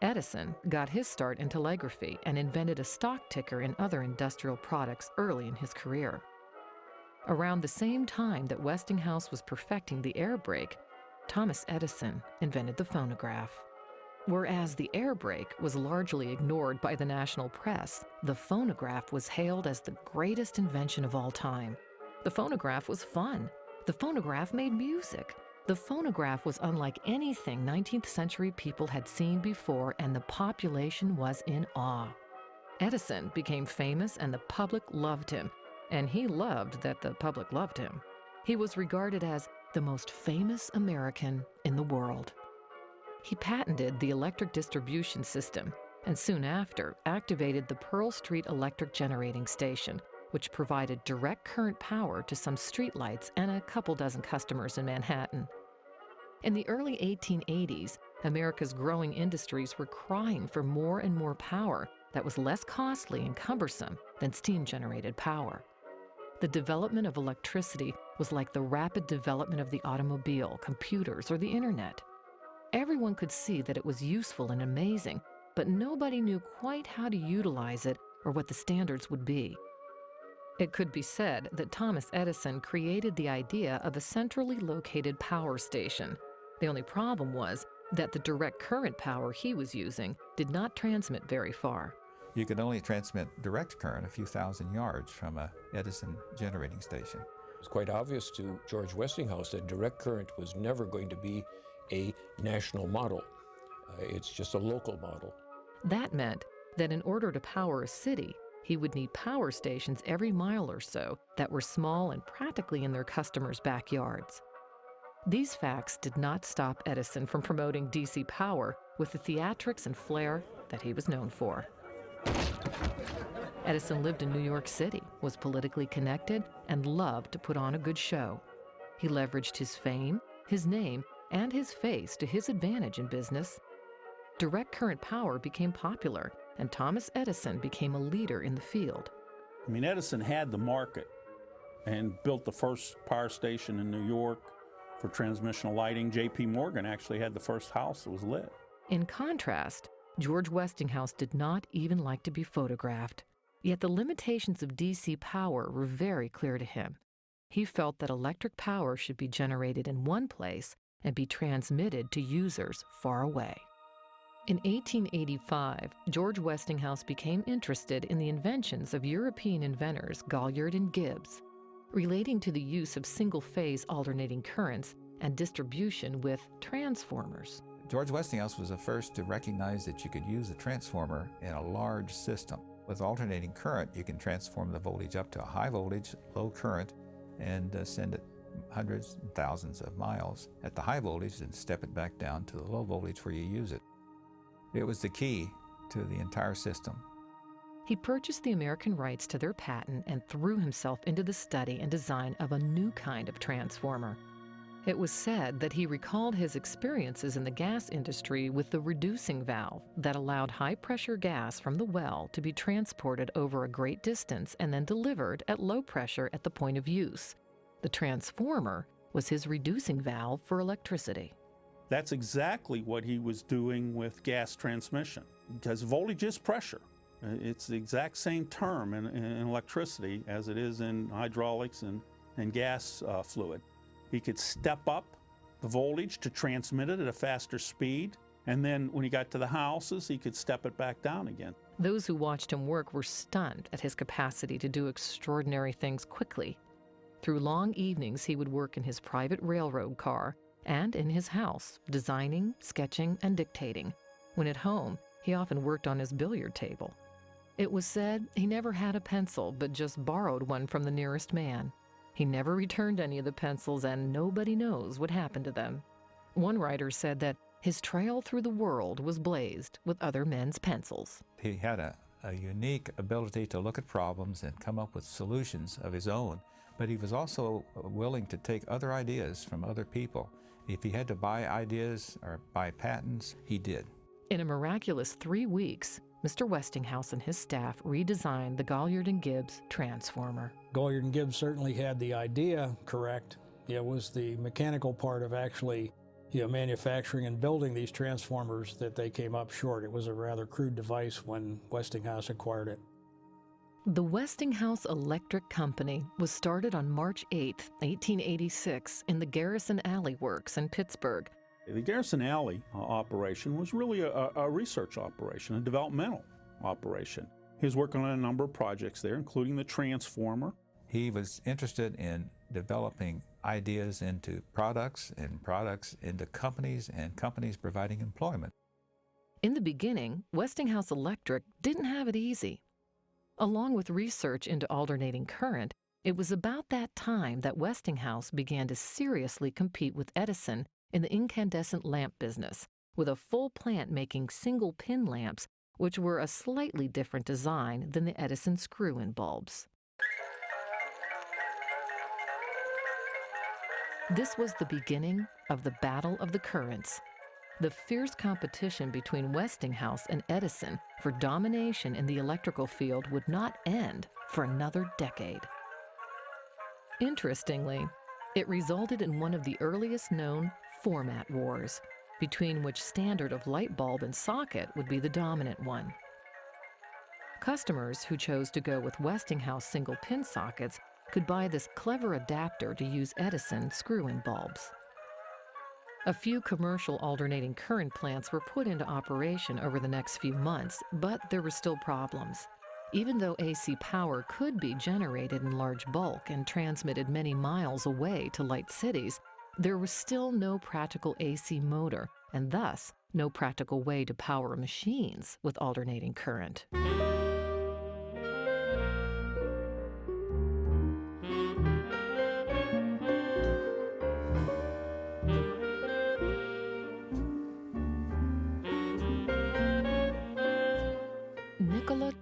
Edison got his start in telegraphy and invented a stock ticker and other industrial products early in his career. Around the same time that Westinghouse was perfecting the air brake, Thomas Edison invented the phonograph. Whereas the air brake was largely ignored by the national press, the phonograph was hailed as the greatest invention of all time. The phonograph was fun. The phonograph made music. The phonograph was unlike anything 19th century people had seen before, and the population was in awe. Edison became famous and the public loved him, and he loved that the public loved him. He was regarded as the most famous American in the world. He patented the electric distribution system and soon after activated the Pearl Street Electric Generating Station, which provided direct current power to some streetlights and a couple dozen customers in Manhattan. In the early 1880s, America's growing industries were crying for more and more power that was less costly and cumbersome than steam-generated power. The development of electricity was like the rapid development of the automobile, computers, or the internet. Everyone could see that it was useful and amazing, but nobody knew quite how to utilize it or what the standards would be. It could be said that Thomas Edison created the idea of a centrally located power station. The only problem was that the direct current power he was using did not transmit very far. You could only transmit direct current a few thousand yards from a Edison generating station. It was quite obvious to George Westinghouse that direct current was never going to be a national model. It's just a local model. That meant that in order to power a city, he would need power stations every mile or so that were small and practically in their customers' backyards. These facts did not stop Edison from promoting DC power with the theatrics and flair that he was known for. Edison lived in New York City, was politically connected, and loved to put on a good show. He leveraged his fame, his name, and his face to his advantage in business. Direct current power became popular, and Thomas Edison became a leader in the field. I mean, Edison had the market and built the first power station in New York for transmissional lighting. J.P. Morgan actually had the first house that was lit. In contrast, George Westinghouse did not even like to be photographed. Yet the limitations of DC power were very clear to him. He felt that electric power should be generated in one place and be transmitted to users far away. In 1885, George Westinghouse became interested in the inventions of European inventors Galliard and Gibbs, relating to the use of single-phase alternating currents and distribution with transformers. George Westinghouse was the first to recognize that you could use a transformer in a large system. With alternating current, you can transform the voltage up to a high voltage, low current, and send it hundreds and thousands of miles at the high voltage and step it back down to the low voltage where you use it. It was the key to the entire system. He purchased the American rights to their patent and threw himself into the study and design of a new kind of transformer. It was said that he recalled his experiences in the gas industry with the reducing valve that allowed high-pressure gas from the well to be transported over a great distance and then delivered at low pressure at the point of use. The transformer was his reducing valve for electricity. That's exactly what he was doing with gas transmission, because voltage is pressure. It's the exact same term in electricity as it is in hydraulics and gas fluid. He could step up the voltage to transmit it at a faster speed, and then when he got to the houses, he could step it back down again. Those who watched him work were stunned at his capacity to do extraordinary things quickly. Through long evenings, he would work in his private railroad car and in his house, designing, sketching, and dictating. When at home, he often worked on his billiard table. It was said he never had a pencil, but just borrowed one from the nearest man. He never returned any of the pencils, and nobody knows what happened to them. One writer said that his trail through the world was blazed with other men's pencils. He had a unique ability to look at problems and come up with solutions of his own, but he was also willing to take other ideas from other people. If he had to buy ideas or buy patents, he did. In a miraculous 3 weeks, Mr. Westinghouse and his staff redesigned the Galliard and Gibbs transformer. Galliard and Gibbs certainly had the idea correct. It was the mechanical part of actually manufacturing and building these transformers that they came up short. It was a rather crude device when Westinghouse acquired it. The Westinghouse Electric Company was started on March 8, 1886, in the Garrison Alley Works in Pittsburgh. The Garrison Alley operation was really a research operation, a developmental operation. He was working on a number of projects there, including the transformer. He was interested in developing ideas into products and products into companies and companies providing employment. In the beginning, Westinghouse Electric didn't have it easy. Along with research into alternating current, it was about that time that Westinghouse began to seriously compete with Edison in the incandescent lamp business, with a full plant making single-pin lamps, which were a slightly different design than the Edison screw-in bulbs. This was the beginning of the Battle of the Currents, the fierce competition between Westinghouse and Edison for domination in the electrical field would not end for another decade. Interestingly, it resulted in one of the earliest known format wars, between which standard of light bulb and socket would be the dominant one. Customers who chose to go with Westinghouse single-pin sockets could buy this clever adapter to use Edison screw-in bulbs. A few commercial alternating current plants were put into operation over the next few months, but there were still problems. Even though AC power could be generated in large bulk and transmitted many miles away to light cities, there was still no practical AC motor, and thus no practical way to power machines with alternating current.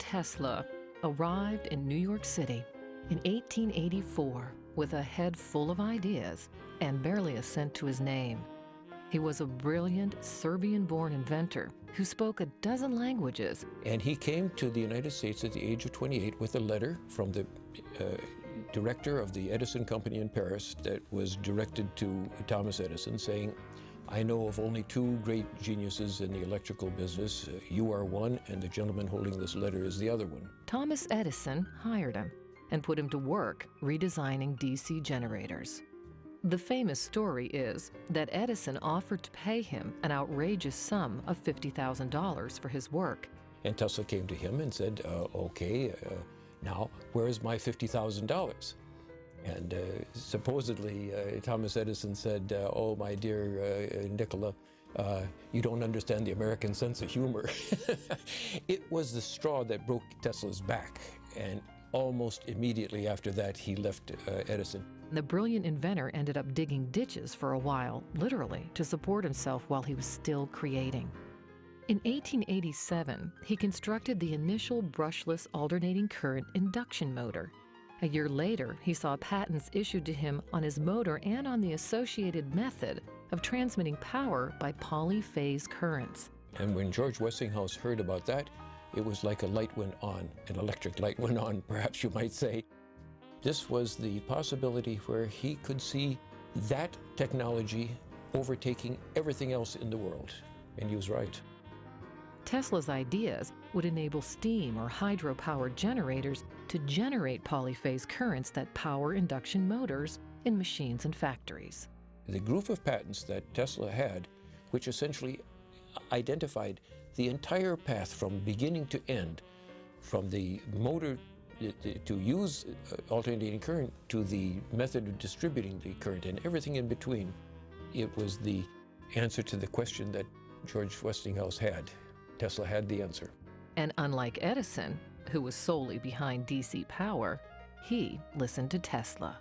Tesla arrived in New York City in 1884 with a head full of ideas and barely a cent to his name. He was a brilliant Serbian-born inventor who spoke a dozen languages. And he came to the United States at the age of 28 with a letter from the director of the Edison Company in Paris that was directed to Thomas Edison, saying, I know of only two great geniuses in the electrical business. You are one, and the gentleman holding this letter is the other one. Thomas Edison hired him and put him to work redesigning DC generators. The famous story is that Edison offered to pay him an outrageous sum of $50,000 for his work. And Tesla came to him and said, okay, now where is my $50,000? And supposedly Thomas Edison said, oh, my dear Nikola, you don't understand the American sense of humor. It was the straw that broke Tesla's back, and almost immediately after that he left Edison. The brilliant inventor ended up digging ditches for a while, literally, to support himself while he was still creating. In 1887, he constructed the initial brushless alternating current induction motor. A year later, he saw patents issued to him on his motor and on the associated method of transmitting power by polyphase currents. And when George Westinghouse heard about that, it was like a light went on, an electric light went on, perhaps you might say. This was the possibility where he could see that technology overtaking everything else in the world. And he was right. Tesla's ideas would enable steam or hydro-powered generators to generate polyphase currents that power induction motors in machines and factories. The group of patents that Tesla had, which essentially identified the entire path from beginning to end, from the motor to use alternating current to the method of distributing the current and everything in between, it was the answer to the question that George Westinghouse had. Tesla had the answer. And unlike Edison, who was solely behind DC power, he listened to Tesla.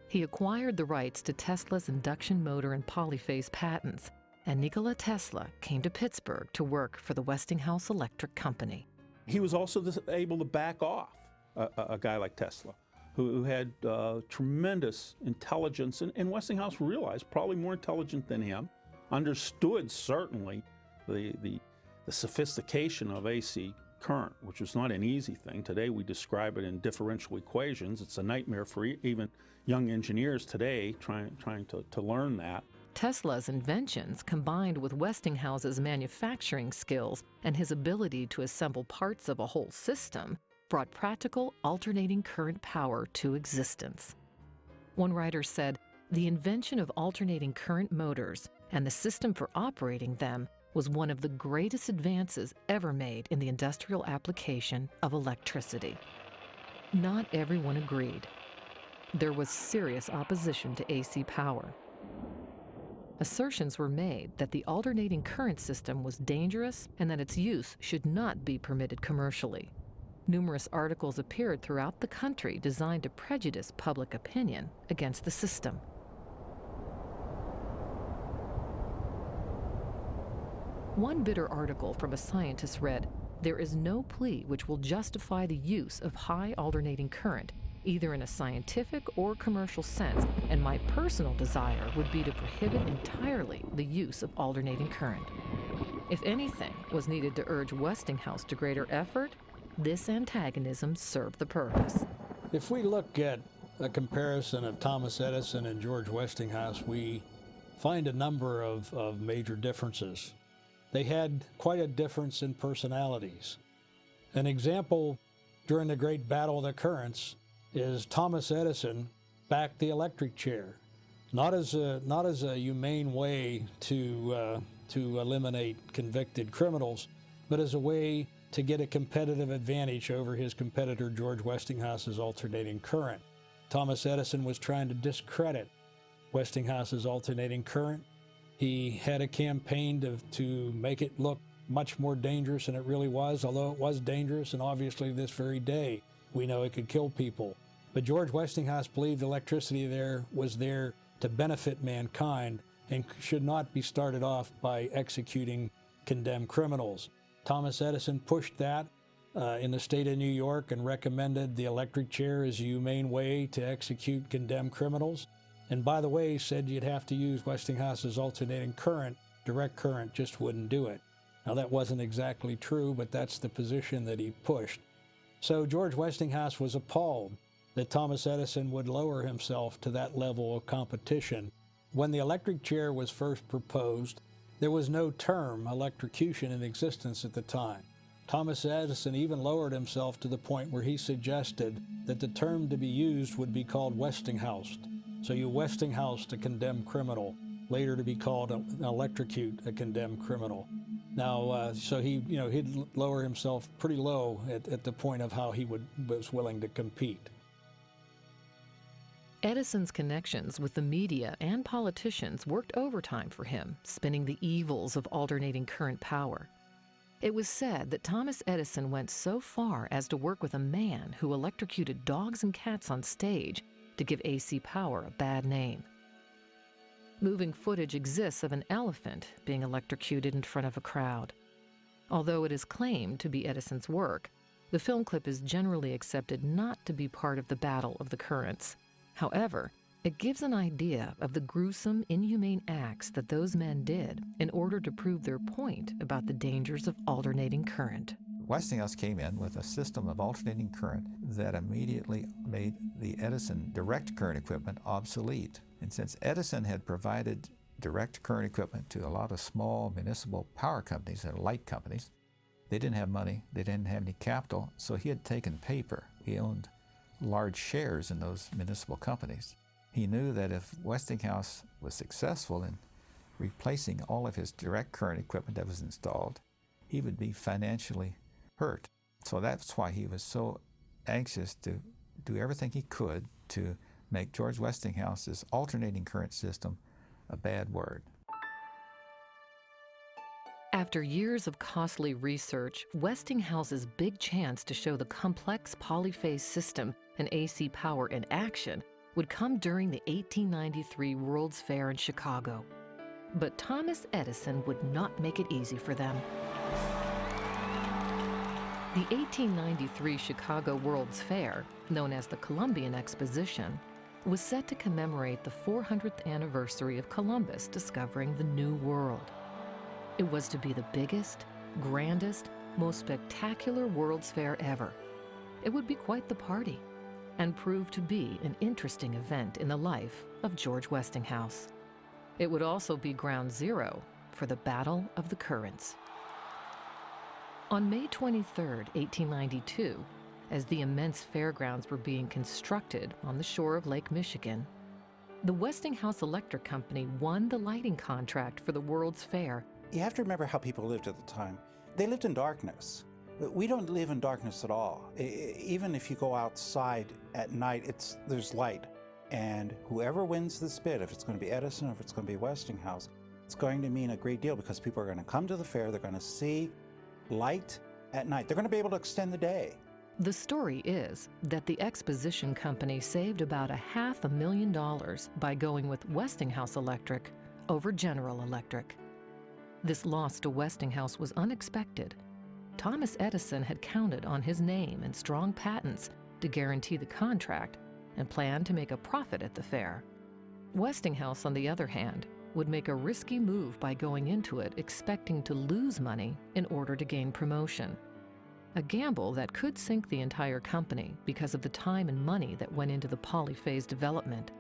He acquired the rights to Tesla's induction motor and polyphase patents, and Nikola Tesla came to Pittsburgh to work for the Westinghouse Electric Company. He was also able to back off a guy like Tesla, who had tremendous intelligence, and Westinghouse realized, probably more intelligent than him, understood certainly the sophistication of AC current, which was not an easy thing. Today we describe it in differential equations. It's a nightmare for even young engineers today trying to learn that. Tesla's inventions, combined with Westinghouse's manufacturing skills and his ability to assemble parts of a whole system, brought practical alternating current power to existence. One writer said, the invention of alternating current motors and the system for operating them was one of the greatest advances ever made in the industrial application of electricity. Not everyone agreed. There was serious opposition to AC power. Assertions were made that the alternating current system was dangerous and that its use should not be permitted commercially. Numerous articles appeared throughout the country designed to prejudice public opinion against the system. One bitter article from a scientist read, "There is no plea which will justify the use of high alternating current, either in a scientific or commercial sense, and my personal desire would be to prohibit entirely the use of alternating current." If anything was needed to urge Westinghouse to greater effort, this antagonism served the purpose. If we look at a comparison of Thomas Edison and George Westinghouse, we find a number of major differences. They had quite a difference in personalities. An example during the Great Battle of the Currents is Thomas Edison backed the electric chair, not as a humane way to eliminate convicted criminals, but as a way to get a competitive advantage over his competitor George Westinghouse's alternating current. Thomas Edison was trying to discredit Westinghouse's alternating current. He had a campaign to make it look much more dangerous than it really was, although it was dangerous, and obviously this very day we know it could kill people. But George Westinghouse believed electricity was there to benefit mankind and should not be started off by executing condemned criminals. Thomas Edison pushed that in the state of New York and recommended the electric chair as a humane way to execute condemned criminals. And by the way, he said you'd have to use Westinghouse's alternating current. Direct current just wouldn't do it. Now, that wasn't exactly true, but that's the position that he pushed. So George Westinghouse was appalled that Thomas Edison would lower himself to that level of competition. When the electric chair was first proposed, there was no term electrocution in existence at the time. Thomas Edison even lowered himself to the point where he suggested that the term to be used would be called Westinghouse. So you Westinghouse a condemned criminal, later to be called electrocute a condemned criminal. Now, so he'd lower himself pretty low at the point of how he was willing to compete. Edison's connections with the media and politicians worked overtime for him, spinning the evils of alternating current power. It was said that Thomas Edison went so far as to work with a man who electrocuted dogs and cats on stage to give AC power a bad name. Moving footage exists of an elephant being electrocuted in front of a crowd. Although it is claimed to be Edison's work, the film clip is generally accepted not to be part of the battle of the currents. However, it gives an idea of the gruesome, inhumane acts that those men did in order to prove their point about the dangers of alternating current. Westinghouse came in with a system of alternating current that immediately made the Edison direct current equipment obsolete. And since Edison had provided direct current equipment to a lot of small municipal power companies and light companies, they didn't have money, they didn't have any capital, so he had taken paper. He owned large shares in those municipal companies. He knew that if Westinghouse was successful in replacing all of his direct current equipment that was installed, he would be financially hurt. So that's why he was so anxious to do everything he could to make George Westinghouse's alternating current system a bad word. After years of costly research, Westinghouse's big chance to show the complex polyphase system and AC power in action would come during the 1893 World's Fair in Chicago. But Thomas Edison would not make it easy for them. The 1893 Chicago World's Fair, known as the Columbian Exposition, was set to commemorate the 400th anniversary of Columbus discovering the New World. It was to be the biggest, grandest, most spectacular World's Fair ever. It would be quite the party and proved to be an interesting event in the life of George Westinghouse. It would also be ground zero for the Battle of the Currents. On May 23, 1892, as the immense fairgrounds were being constructed on the shore of Lake Michigan, the Westinghouse Electric Company won the lighting contract for the World's Fair. You have to remember how people lived at the time. They lived in darkness. We don't live in darkness at all. Even if you go outside at night, there's light. And whoever wins this bid, if it's going to be Edison or if it's going to be Westinghouse, it's going to mean a great deal because people are going to come to the fair, they're going to see light at night. They're going to be able to extend the day. The story is that the exposition company saved about $500,000 by going with Westinghouse Electric over General Electric. This loss to Westinghouse was unexpected. Thomas Edison had counted on his name and strong patents to guarantee the contract and planned to make a profit at the fair. Westinghouse, on the other hand, would make a risky move by going into it expecting to lose money in order to gain promotion. A gamble that could sink the entire company because of the time and money that went into the polyphase development,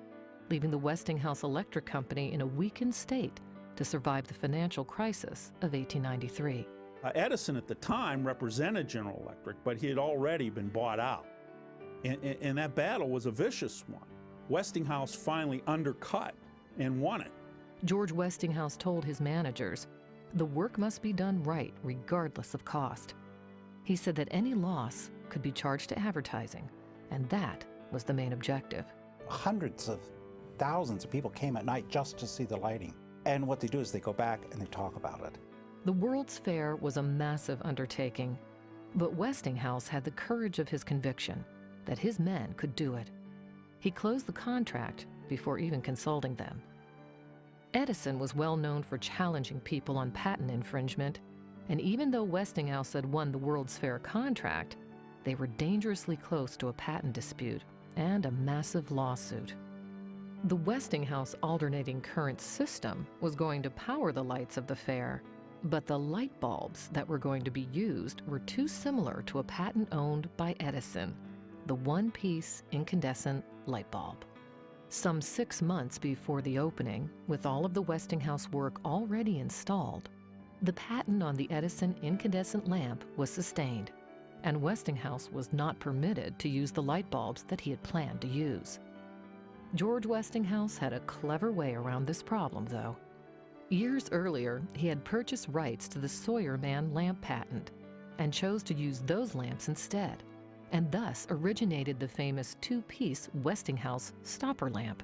leaving the Westinghouse Electric Company in a weakened state to survive the financial crisis of 1893. Edison at the time represented General Electric, but he had already been bought out. And that battle was a vicious one. Westinghouse finally undercut and won it. George Westinghouse told his managers, the work must be done right regardless of cost. He said that any loss could be charged to advertising, and that was the main objective. Hundreds of thousands of people came at night just to see the lighting. And what they do is they go back and they talk about it. The World's Fair was a massive undertaking, but Westinghouse had the courage of his conviction that his men could do it. He closed the contract before even consulting them. Edison was well known for challenging people on patent infringement. And even though Westinghouse had won the World's Fair contract, they were dangerously close to a patent dispute and a massive lawsuit. The Westinghouse alternating current system was going to power the lights of the fair, but the light bulbs that were going to be used were too similar to a patent owned by Edison, the one-piece incandescent light bulb. Some 6 months before the opening, with all of the Westinghouse work already installed, the patent on the Edison incandescent lamp was sustained, and Westinghouse was not permitted to use the light bulbs that he had planned to use. George Westinghouse had a clever way around this problem, though. Years earlier, he had purchased rights to the Sawyer-Man lamp patent and chose to use those lamps instead, and thus originated the famous two-piece Westinghouse stopper lamp,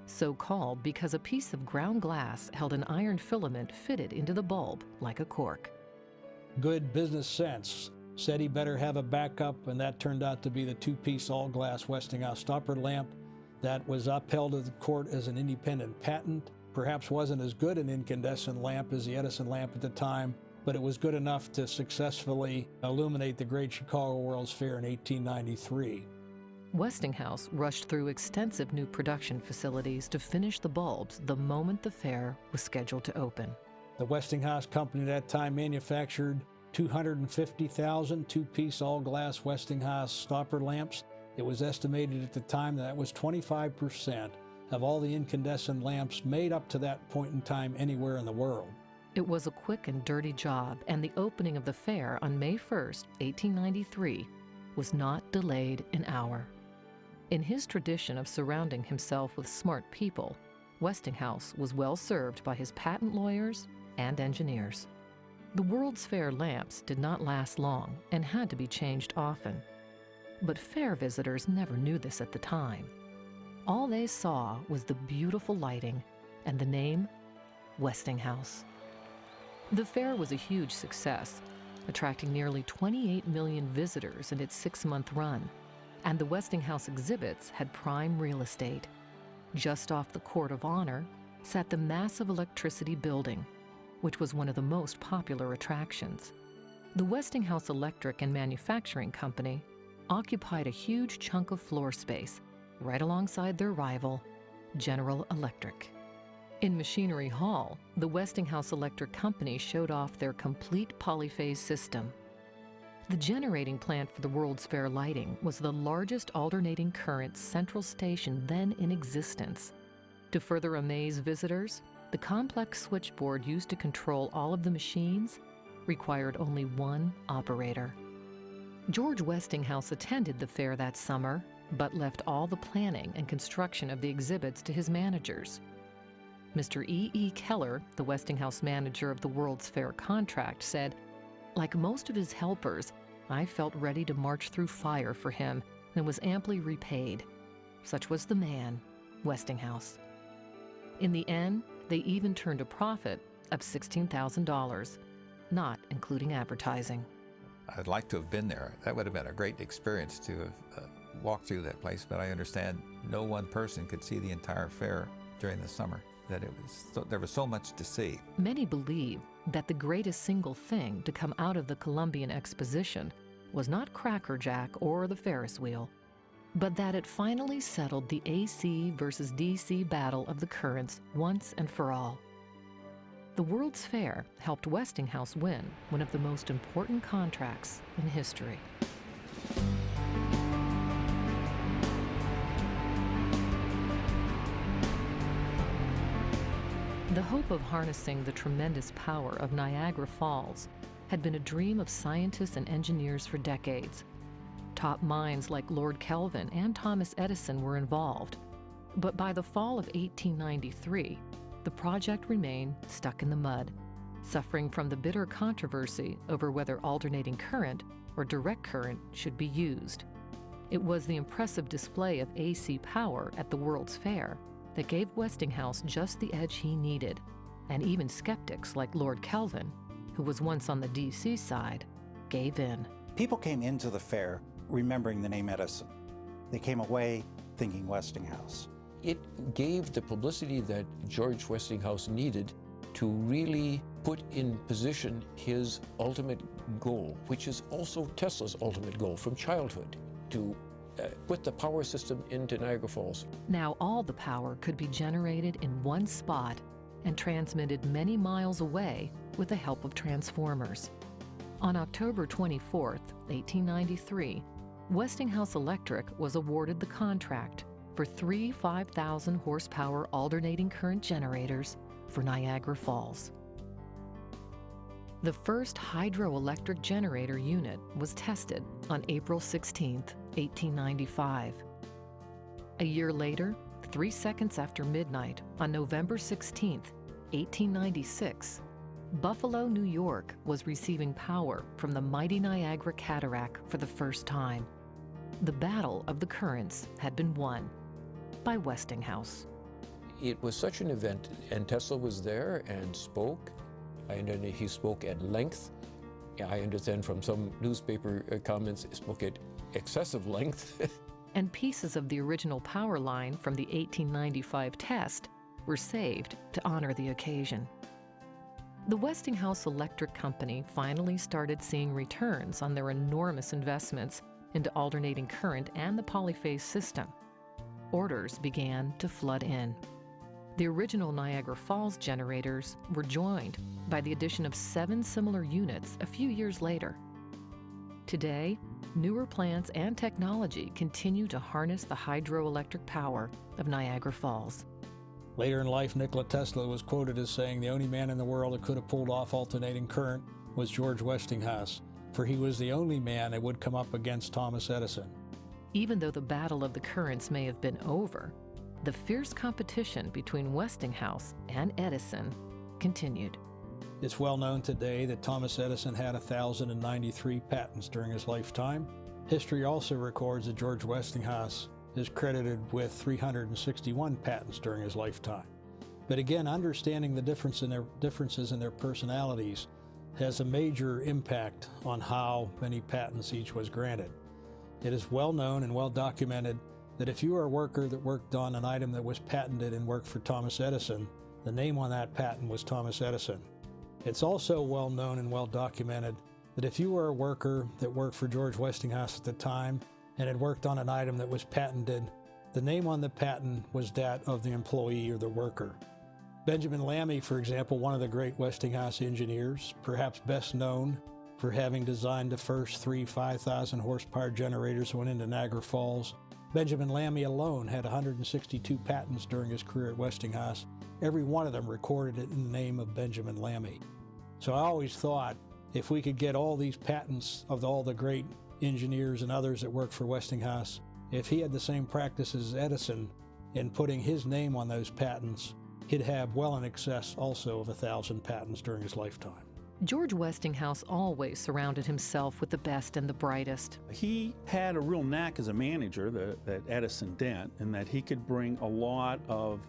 so called because a piece of ground glass held an iron filament fitted into the bulb like a cork. Good business sense said he better have a backup, and that turned out to be the two-piece all-glass Westinghouse stopper lamp that was upheld at the court as an independent patent. Perhaps wasn't as good an incandescent lamp as the Edison lamp at the time, but it was good enough to successfully illuminate the Great Chicago World's Fair in 1893. Westinghouse rushed through extensive new production facilities to finish the bulbs the moment the fair was scheduled to open. The Westinghouse company at that time manufactured 250,000 two-piece all-glass Westinghouse stopper lamps. It was estimated at the time that was 25% of all the incandescent lamps made up to that point in time anywhere in the world. It was a quick and dirty job, and the opening of the fair on May 1st, 1893, was not delayed an hour. In his tradition of surrounding himself with smart people, Westinghouse was well served by his patent lawyers and engineers. The World's Fair lamps did not last long and had to be changed often. But fair visitors never knew this at the time. All they saw was the beautiful lighting and the name Westinghouse. The fair was a huge success, attracting nearly 28 million visitors in its 6-month run, and the Westinghouse exhibits had prime real estate. Just off the Court of Honor sat the massive electricity building, which was one of the most popular attractions. The Westinghouse Electric and Manufacturing Company occupied a huge chunk of floor space right alongside their rival, General Electric. In Machinery Hall, the Westinghouse Electric Company showed off their complete polyphase system. The generating plant for the World's Fair lighting was the largest alternating current central station then in existence. To further amaze visitors, the complex switchboard used to control all of the machines required only one operator. George Westinghouse attended the fair that summer, but left all the planning and construction of the exhibits to his managers. Mr. E. Keller, the Westinghouse manager of the World's Fair contract, said, "Like most of his helpers, I felt ready to march through fire for him and was amply repaid. Such was the man, Westinghouse." In the end, they even turned a profit of $16,000, not including advertising. I'd like to have been there. That would have been a great experience to have walked through that place, but I understand no one person could see the entire fair during the summer, that there was so much to see. Many believe that the greatest single thing to come out of the Columbian Exposition was not Cracker Jack or the Ferris wheel, but that it finally settled the AC versus DC battle of the currents once and for all. The World's Fair helped Westinghouse win one of the most important contracts in history. The hope of harnessing the tremendous power of Niagara Falls had been a dream of scientists and engineers for decades. Top minds like Lord Kelvin and Thomas Edison were involved, but by the fall of 1893, the project remained stuck in the mud, suffering from the bitter controversy over whether alternating current or direct current should be used. It was the impressive display of AC power at the World's Fair that gave Westinghouse just the edge he needed, and even skeptics like Lord Kelvin, who was once on the DC side, gave in. People came into the fair remembering the name Edison. They came away thinking Westinghouse. It gave the publicity that George Westinghouse needed to really put in position his ultimate goal, which is also Tesla's ultimate goal from childhood, to put the power system into Niagara Falls. Now all the power could be generated in one spot and transmitted many miles away with the help of transformers. On October 24, 1893, Westinghouse Electric was awarded the contract for 3 5,000 horsepower alternating current generators for Niagara Falls. The first hydroelectric generator unit was tested on April 16, 1895. A year later, 3 seconds after midnight, on November 16, 1896, Buffalo, New York was receiving power from the mighty Niagara Cataract for the first time. The battle of the currents had been won by Westinghouse. It was such an event, and Tesla was there and spoke. I understand he spoke at length. I understand from some newspaper comments, he spoke at excessive length. And pieces of the original power line from the 1895 test were saved to honor the occasion. The Westinghouse Electric Company finally started seeing returns on their enormous investments into alternating current and the polyphase system. Orders began to flood in. The original Niagara Falls generators were joined by the addition of 7 similar units a few years later. Today, newer plants and technology continue to harness the hydroelectric power of Niagara Falls. Later in life, Nikola Tesla was quoted as saying the only man in the world that could have pulled off alternating current was George Westinghouse, for he was the only man that would come up against Thomas Edison. Even though the battle of the currents may have been over, the fierce competition between Westinghouse and Edison continued. It's well known today that Thomas Edison had 1,093 patents during his lifetime. History also records that George Westinghouse is credited with 361 patents during his lifetime. But again, understanding the differences in their personalities has a major impact on how many patents each was granted. It is well known and well documented that if you are a worker that worked on an item that was patented and worked for Thomas Edison, the name on that patent was Thomas Edison. It's also well known and well documented that if you were a worker that worked for George Westinghouse at the time and had worked on an item that was patented, the name on the patent was that of the employee or the worker. Benjamin Lammy, for example, one of the great Westinghouse engineers, perhaps best known for having designed the first 3 5,000 horsepower generators that went into Niagara Falls. Benjamin Lammy alone had 162 patents during his career at Westinghouse. Every one of them recorded it in the name of Benjamin Lammy. So I always thought if we could get all these patents of all the great engineers and others that worked for Westinghouse, if he had the same practices as Edison in putting his name on those patents, he'd have well in excess also of 1,000 patents during his lifetime. George Westinghouse always surrounded himself with the best and the brightest. He had a real knack as a manager that Edison didn't, in that he could bring a lot of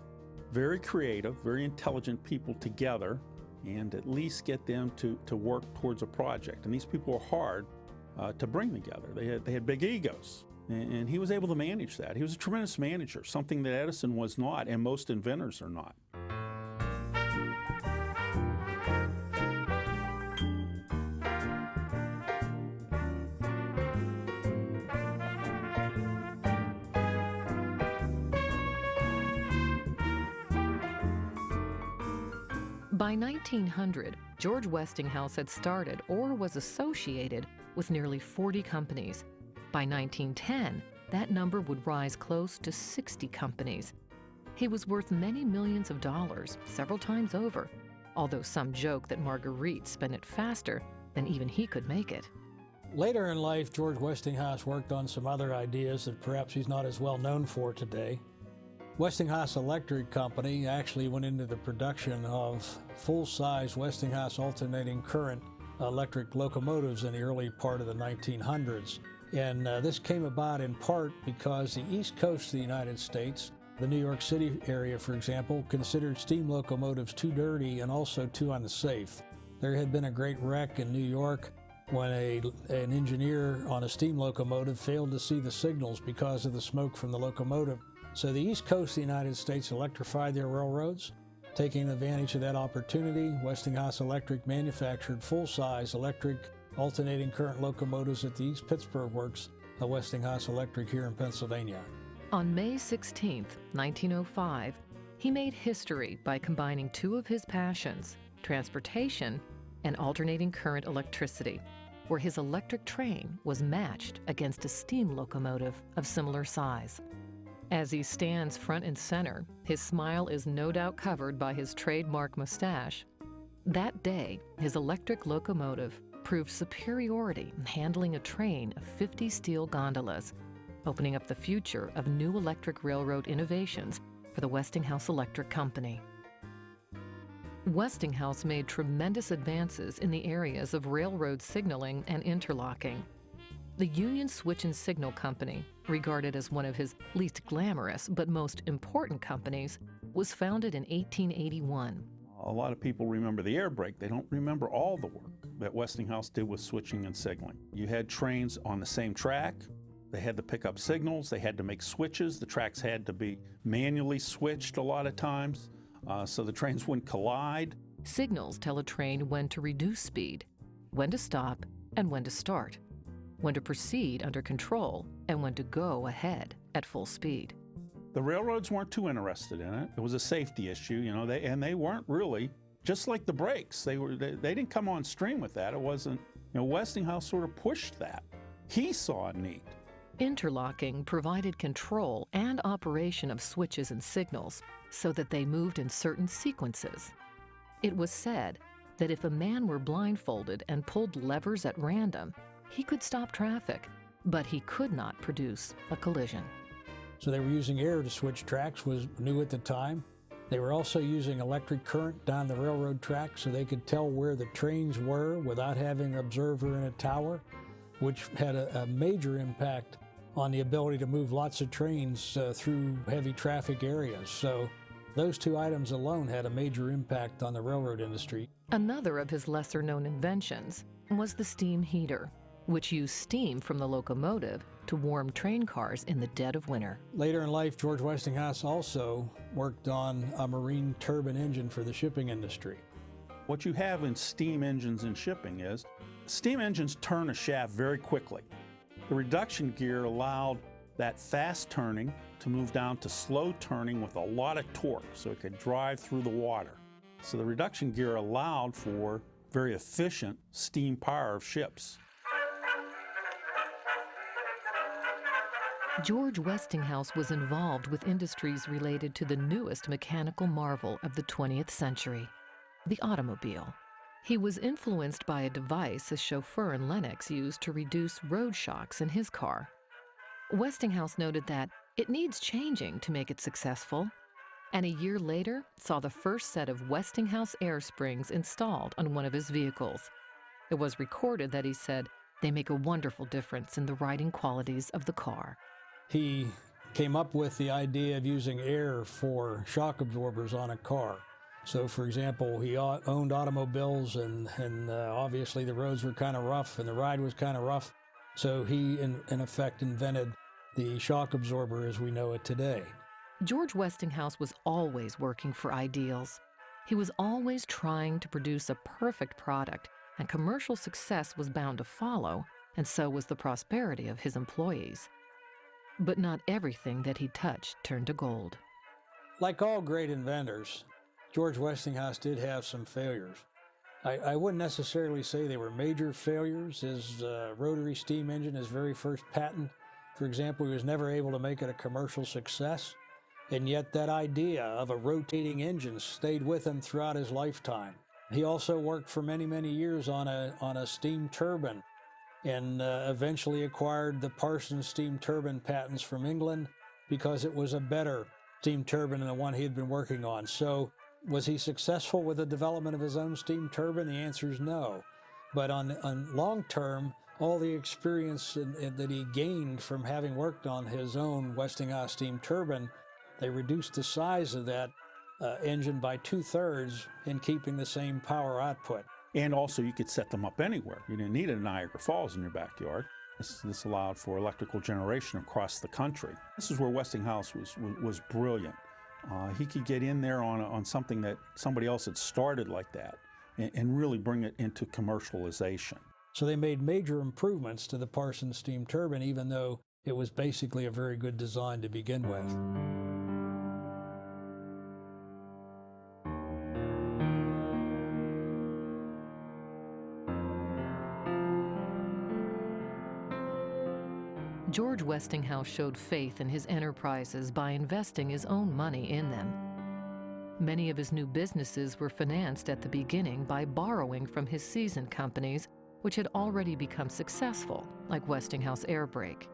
very creative, very intelligent people together and at least get them to work towards a project. And these people were hard to bring together. They had big egos, and he was able to manage that. He was a tremendous manager, something that Edison was not, and most inventors are not. By 1900, George Westinghouse had started or was associated with nearly 40 companies. By 1910, that number would rise close to 60 companies. He was worth many millions of dollars, several times over, although some joke that Marguerite spent it faster than even he could make it. Later in life, George Westinghouse worked on some other ideas that perhaps he's not as well known for today. Westinghouse Electric Company actually went into the production of full-size Westinghouse alternating current electric locomotives in the early part of the 1900s. And this came about in part because the East Coast of the United States, the New York City area, for example, considered steam locomotives too dirty and also too unsafe. There had been a great wreck in New York when an engineer on a steam locomotive failed to see the signals because of the smoke from the locomotive. So the East Coast of the United States electrified their railroads, Taking advantage of that opportunity, Westinghouse Electric manufactured full-size electric alternating current locomotives at the East Pittsburgh Works of Westinghouse Electric here in Pennsylvania. On May 16, 1905, he made history by combining two of his passions, transportation and alternating current electricity, where his electric train was matched against a steam locomotive of similar size. As he stands front and center, his smile is no doubt covered by his trademark mustache. That day, his electric locomotive proved superiority in handling a train of 50 steel gondolas, opening up the future of new electric railroad innovations for the Westinghouse Electric Company. Westinghouse made tremendous advances in the areas of railroad signaling and interlocking. The Union Switch and Signal Company, regarded as one of his least glamorous but most important companies, was founded in 1881. A lot of people remember the air brake. They don't remember all the work that Westinghouse did with switching and signaling. You had trains on the same track. They had to pick up signals. They had to make switches. The tracks had to be manually switched a lot of times so the trains wouldn't collide. Signals tell a train when to reduce speed, when to stop, and when to start, when to proceed under control, and when to go ahead at full speed. The railroads weren't too interested in it. It was a safety issue, you know, they weren't really, just like the brakes, they didn't come on stream with that. It wasn't, you know, Westinghouse sort of pushed that. He saw a need. Interlocking provided control and operation of switches and signals so that they moved in certain sequences. It was said that if a man were blindfolded and pulled levers at random, he could stop traffic, but he could not produce a collision. So they were using air to switch tracks, was new at the time. They were also using electric current down the railroad track so they could tell where the trains were without having an observer in a tower, which had a major impact on the ability to move lots of trains through heavy traffic areas. So those two items alone had a major impact on the railroad industry. Another of his lesser-known inventions was the steam heater, which used steam from the locomotive to warm train cars in the dead of winter. Later in life, George Westinghouse also worked on a marine turbine engine for the shipping industry. What you have in steam engines in shipping is steam engines turn a shaft very quickly. The reduction gear allowed that fast turning to move down to slow turning with a lot of torque so it could drive through the water. So the reduction gear allowed for very efficient steam power of ships. George Westinghouse was involved with industries related to the newest mechanical marvel of the 20th century, the automobile. He was influenced by a device his chauffeur in Lenox used to reduce road shocks in his car. Westinghouse noted that it needs changing to make it successful, and a year later saw the first set of Westinghouse air springs installed on one of his vehicles. It was recorded that he said, "They make a wonderful difference in the riding qualities of the car." He came up with the idea of using air for shock absorbers on a car. So, for example, he owned automobiles, and obviously the roads were kind of rough and the ride was kind of rough. So he, in effect, invented the shock absorber as we know it today. George Westinghouse was always working for ideals. He was always trying to produce a perfect product, and commercial success was bound to follow, and so was the prosperity of his employees. But not everything that he touched turned to gold. Like all great inventors, George Westinghouse did have some failures. I wouldn't necessarily say they were major failures. His rotary steam engine, his very first patent, for example, he was never able to make it a commercial success. And yet that idea of a rotating engine stayed with him throughout his lifetime. He also worked for many, many years on a steam turbine, and eventually acquired the Parsons steam turbine patents from England because it was a better steam turbine than the one he had been working on. So was he successful with the development of his own steam turbine? The answer is no. But on long term, all the experience that he gained from having worked on his own Westinghouse steam turbine, they reduced the size of that engine by 2/3 in keeping the same power output. And also you could set them up anywhere. You didn't need a Niagara Falls in your backyard. This allowed for electrical generation across the country. This is where Westinghouse was brilliant. He could get in there on something that somebody else had started like that and really bring it into commercialization. So they made major improvements to the Parsons steam turbine, even though it was basically a very good design to begin with. George Westinghouse showed faith in his enterprises by investing his own money in them. Many of his new businesses were financed at the beginning by borrowing from his seasoned companies, which had already become successful, like Westinghouse Air Brake.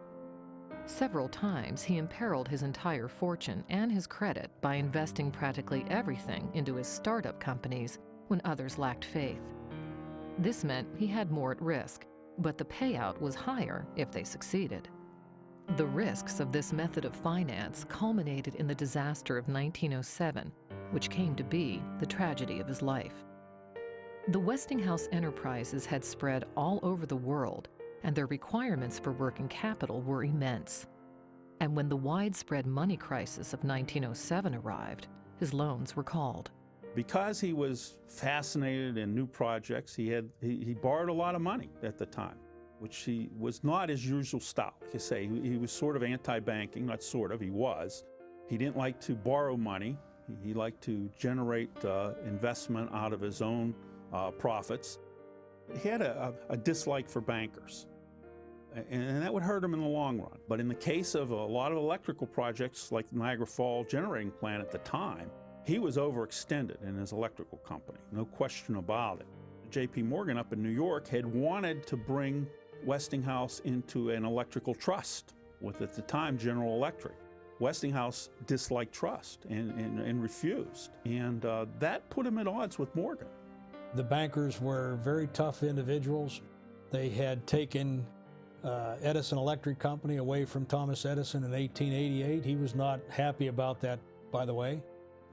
Several times he imperiled his entire fortune and his credit by investing practically everything into his startup companies when others lacked faith. This meant he had more at risk, but the payout was higher if they succeeded. The risks of this method of finance culminated in the disaster of 1907, which came to be the tragedy of his life. The Westinghouse enterprises had spread all over the world, and their requirements for working capital were immense. And when the widespread money crisis of 1907 arrived, his loans were called. Because he was fascinated in new projects, he borrowed a lot of money at the time, which he was not his usual style. Like I say, he was sort of anti-banking, not sort of, he was. He didn't like to borrow money. He liked to generate investment out of his own profits. He had a dislike for bankers, and that would hurt him in the long run. But in the case of a lot of electrical projects like the Niagara Falls generating plant at the time, he was overextended in his electrical company, no question about it. J.P. Morgan up in New York had wanted to bring Westinghouse into an electrical trust with, at the time, General Electric. Westinghouse disliked trust and refused, and that put him at odds with Morgan. The bankers were very tough individuals. They had taken Edison Electric Company away from Thomas Edison in 1888. He was not happy about that, by the way.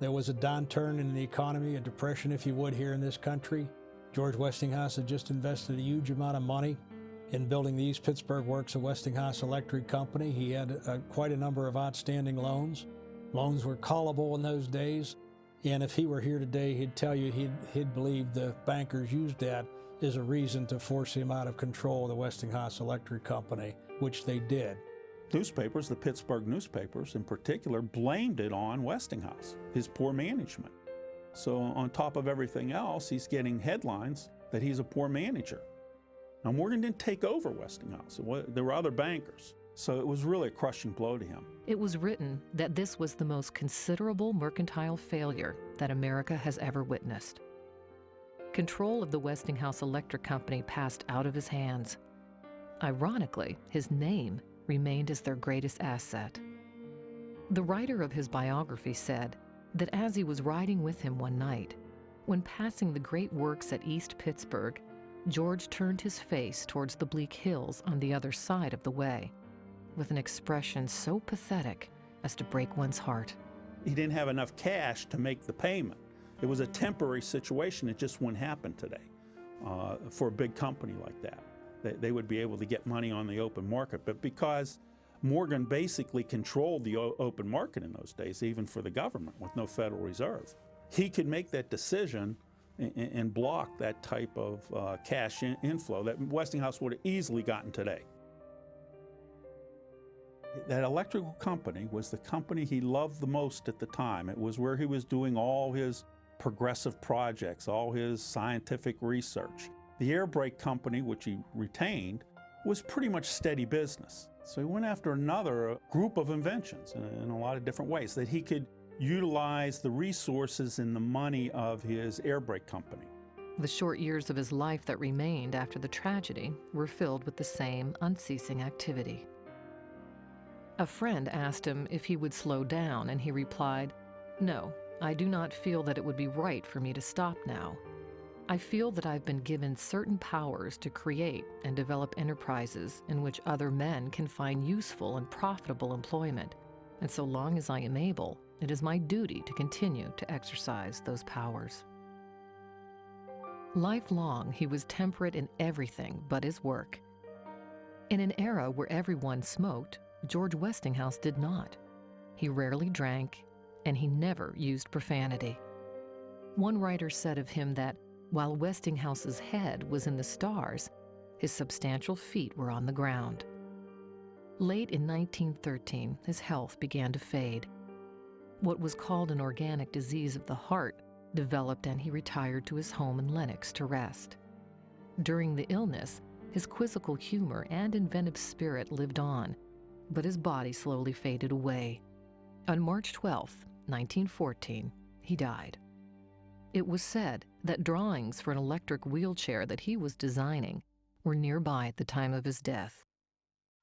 There was a downturn in the economy, a depression, if you would, here in this country. George Westinghouse had just invested a huge amount of money in building the East Pittsburgh Works of Westinghouse Electric Company. He had quite a number of outstanding loans. Loans were callable in those days. And if he were here today, he'd tell you he'd believe the bankers used that as a reason to force him out of control of the Westinghouse Electric Company, which they did. Newspapers, the Pittsburgh newspapers in particular, blamed it on Westinghouse, his poor management. So on top of everything else, he's getting headlines that he's a poor manager. Now, Morgan didn't take over Westinghouse. There were other bankers. So it was really a crushing blow to him. It was written that this was the most considerable mercantile failure that America has ever witnessed. Control of the Westinghouse Electric Company passed out of his hands. Ironically, his name remained as their greatest asset. The writer of his biography said that as he was riding with him one night, when passing the great works at East Pittsburgh, George turned his face towards the bleak hills on the other side of the way, with an expression so pathetic as to break one's heart. He didn't have enough cash to make the payment. It was a temporary situation. It just wouldn't happen today for a big company like that. They would be able to get money on the open market. But because Morgan basically controlled the open market in those days, even for the government, with no Federal Reserve, he could make that decision and block that type of cash inflow that Westinghouse would have easily gotten today. That electrical company was the company he loved the most at the time. It was where he was doing all his progressive projects, all his scientific research. The air brake company, which he retained, was pretty much steady business. So he went after another group of inventions in a lot of different ways that he could utilize the resources and the money of his air brake company. The short years of his life that remained after the tragedy were filled with the same unceasing activity. A friend asked him if he would slow down, and he replied, "No, I do not feel that it would be right for me to stop now. I feel that I've been given certain powers to create and develop enterprises in which other men can find useful and profitable employment, and so long as I am able, it is my duty to continue to exercise those powers." Lifelong, he was temperate in everything but his work. In an era where everyone smoked, George Westinghouse did not. He rarely drank, and he never used profanity. One writer said of him that while Westinghouse's head was in the stars, his substantial feet were on the ground. Late in 1913, his health began to fade. What was called an organic disease of the heart developed, and he retired to his home in Lenox to rest. During the illness, his quizzical humor and inventive spirit lived on, but his body slowly faded away. On March 12, 1914, he died. It was said that drawings for an electric wheelchair that he was designing were nearby at the time of his death.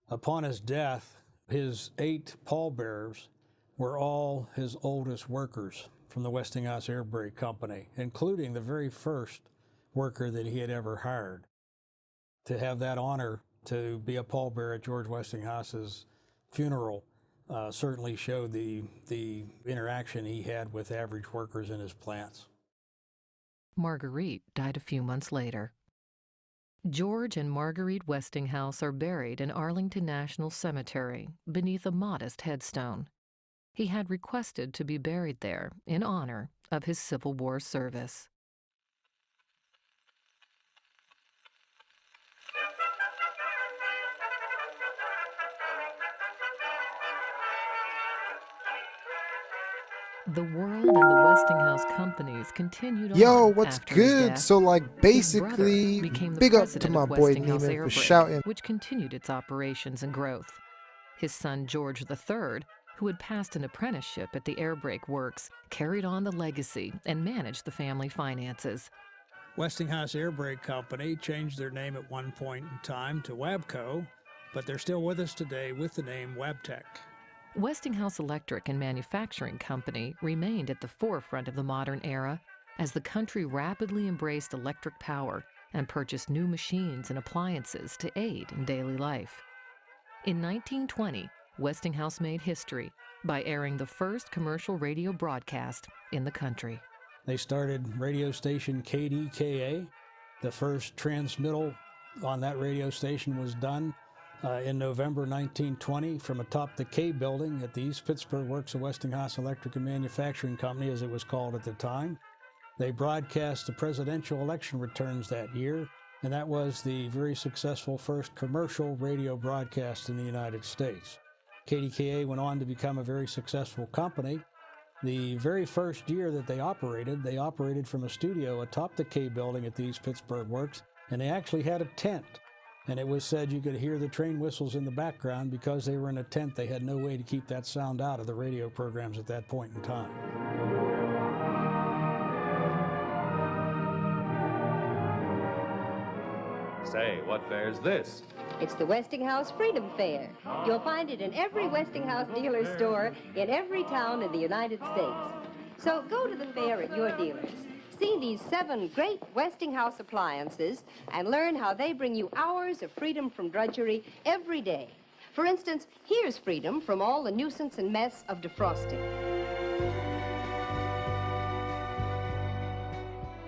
Upon his death, his 8 pallbearers were all his oldest workers from the Westinghouse Air Brake Company, including the very first worker that he had ever hired. To have that honor to be a pallbearer at George Westinghouse's funeral certainly showed the interaction he had with average workers in his plants. Marguerite died a few months later. George and Marguerite Westinghouse are buried in Arlington National Cemetery beneath a modest headstone. He had requested to be buried there in honor of his Civil War service. The world and the Westinghouse companies continued on. Yo, what's after his good? death. So like His brother basically became the big up to president my of boy Westinghouse Neiman Air for Brake, shouting. which continued its operations and growth. His son George III, who had passed an apprenticeship at the air brake works, carried on the legacy and managed the family finances. Westinghouse Air Brake Company changed their name at one point in time to Wabco, but they're still with us today with the name Wabtec. Westinghouse Electric and Manufacturing Company remained at the forefront of the modern era as the country rapidly embraced electric power and purchased new machines and appliances to aid in daily life. In 1920, Westinghouse made history by airing the first commercial radio broadcast in the country. They started radio station KDKA. The first transmittal on that radio station was done in November 1920 from atop the K building at the East Pittsburgh Works of Westinghouse Electric and Manufacturing Company, as it was called at the time. They broadcast the presidential election returns that year, and that was the very successful first commercial radio broadcast in the United States. KDKA went on to become a very successful company. The very first year that they operated from a studio atop the K building at the East Pittsburgh Works, and they actually had a tent. And it was said you could hear the train whistles in the background. Because they were in a tent, they had no way to keep that sound out of the radio programs at that point in time. Say, what fair's this? It's the Westinghouse Freedom Fair. You'll find it in every Westinghouse dealer store in every town in the United States. So go to the fair at your dealers. See these 7 great Westinghouse appliances and learn how they bring you hours of freedom from drudgery every day. For instance, here's freedom from all the nuisance and mess of defrosting.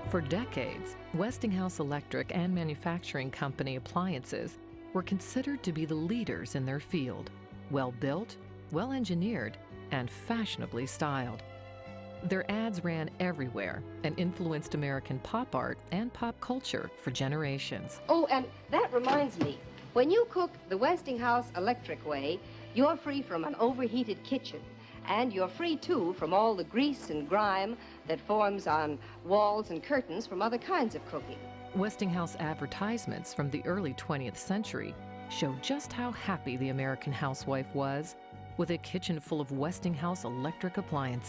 For decades, Westinghouse Electric and Manufacturing Company appliances were considered to be the leaders in their field, well-built, well-engineered, and fashionably styled. Their ads ran everywhere and influenced American pop art and pop culture for generations. Oh, and that reminds me, when you cook the Westinghouse Electric way, you're free from an overheated kitchen. And you're free, too, from all the grease and grime that forms on walls and curtains from other kinds of cooking. Westinghouse advertisements from the early 20th century show just how happy the American housewife was with a kitchen full of Westinghouse electric appliances.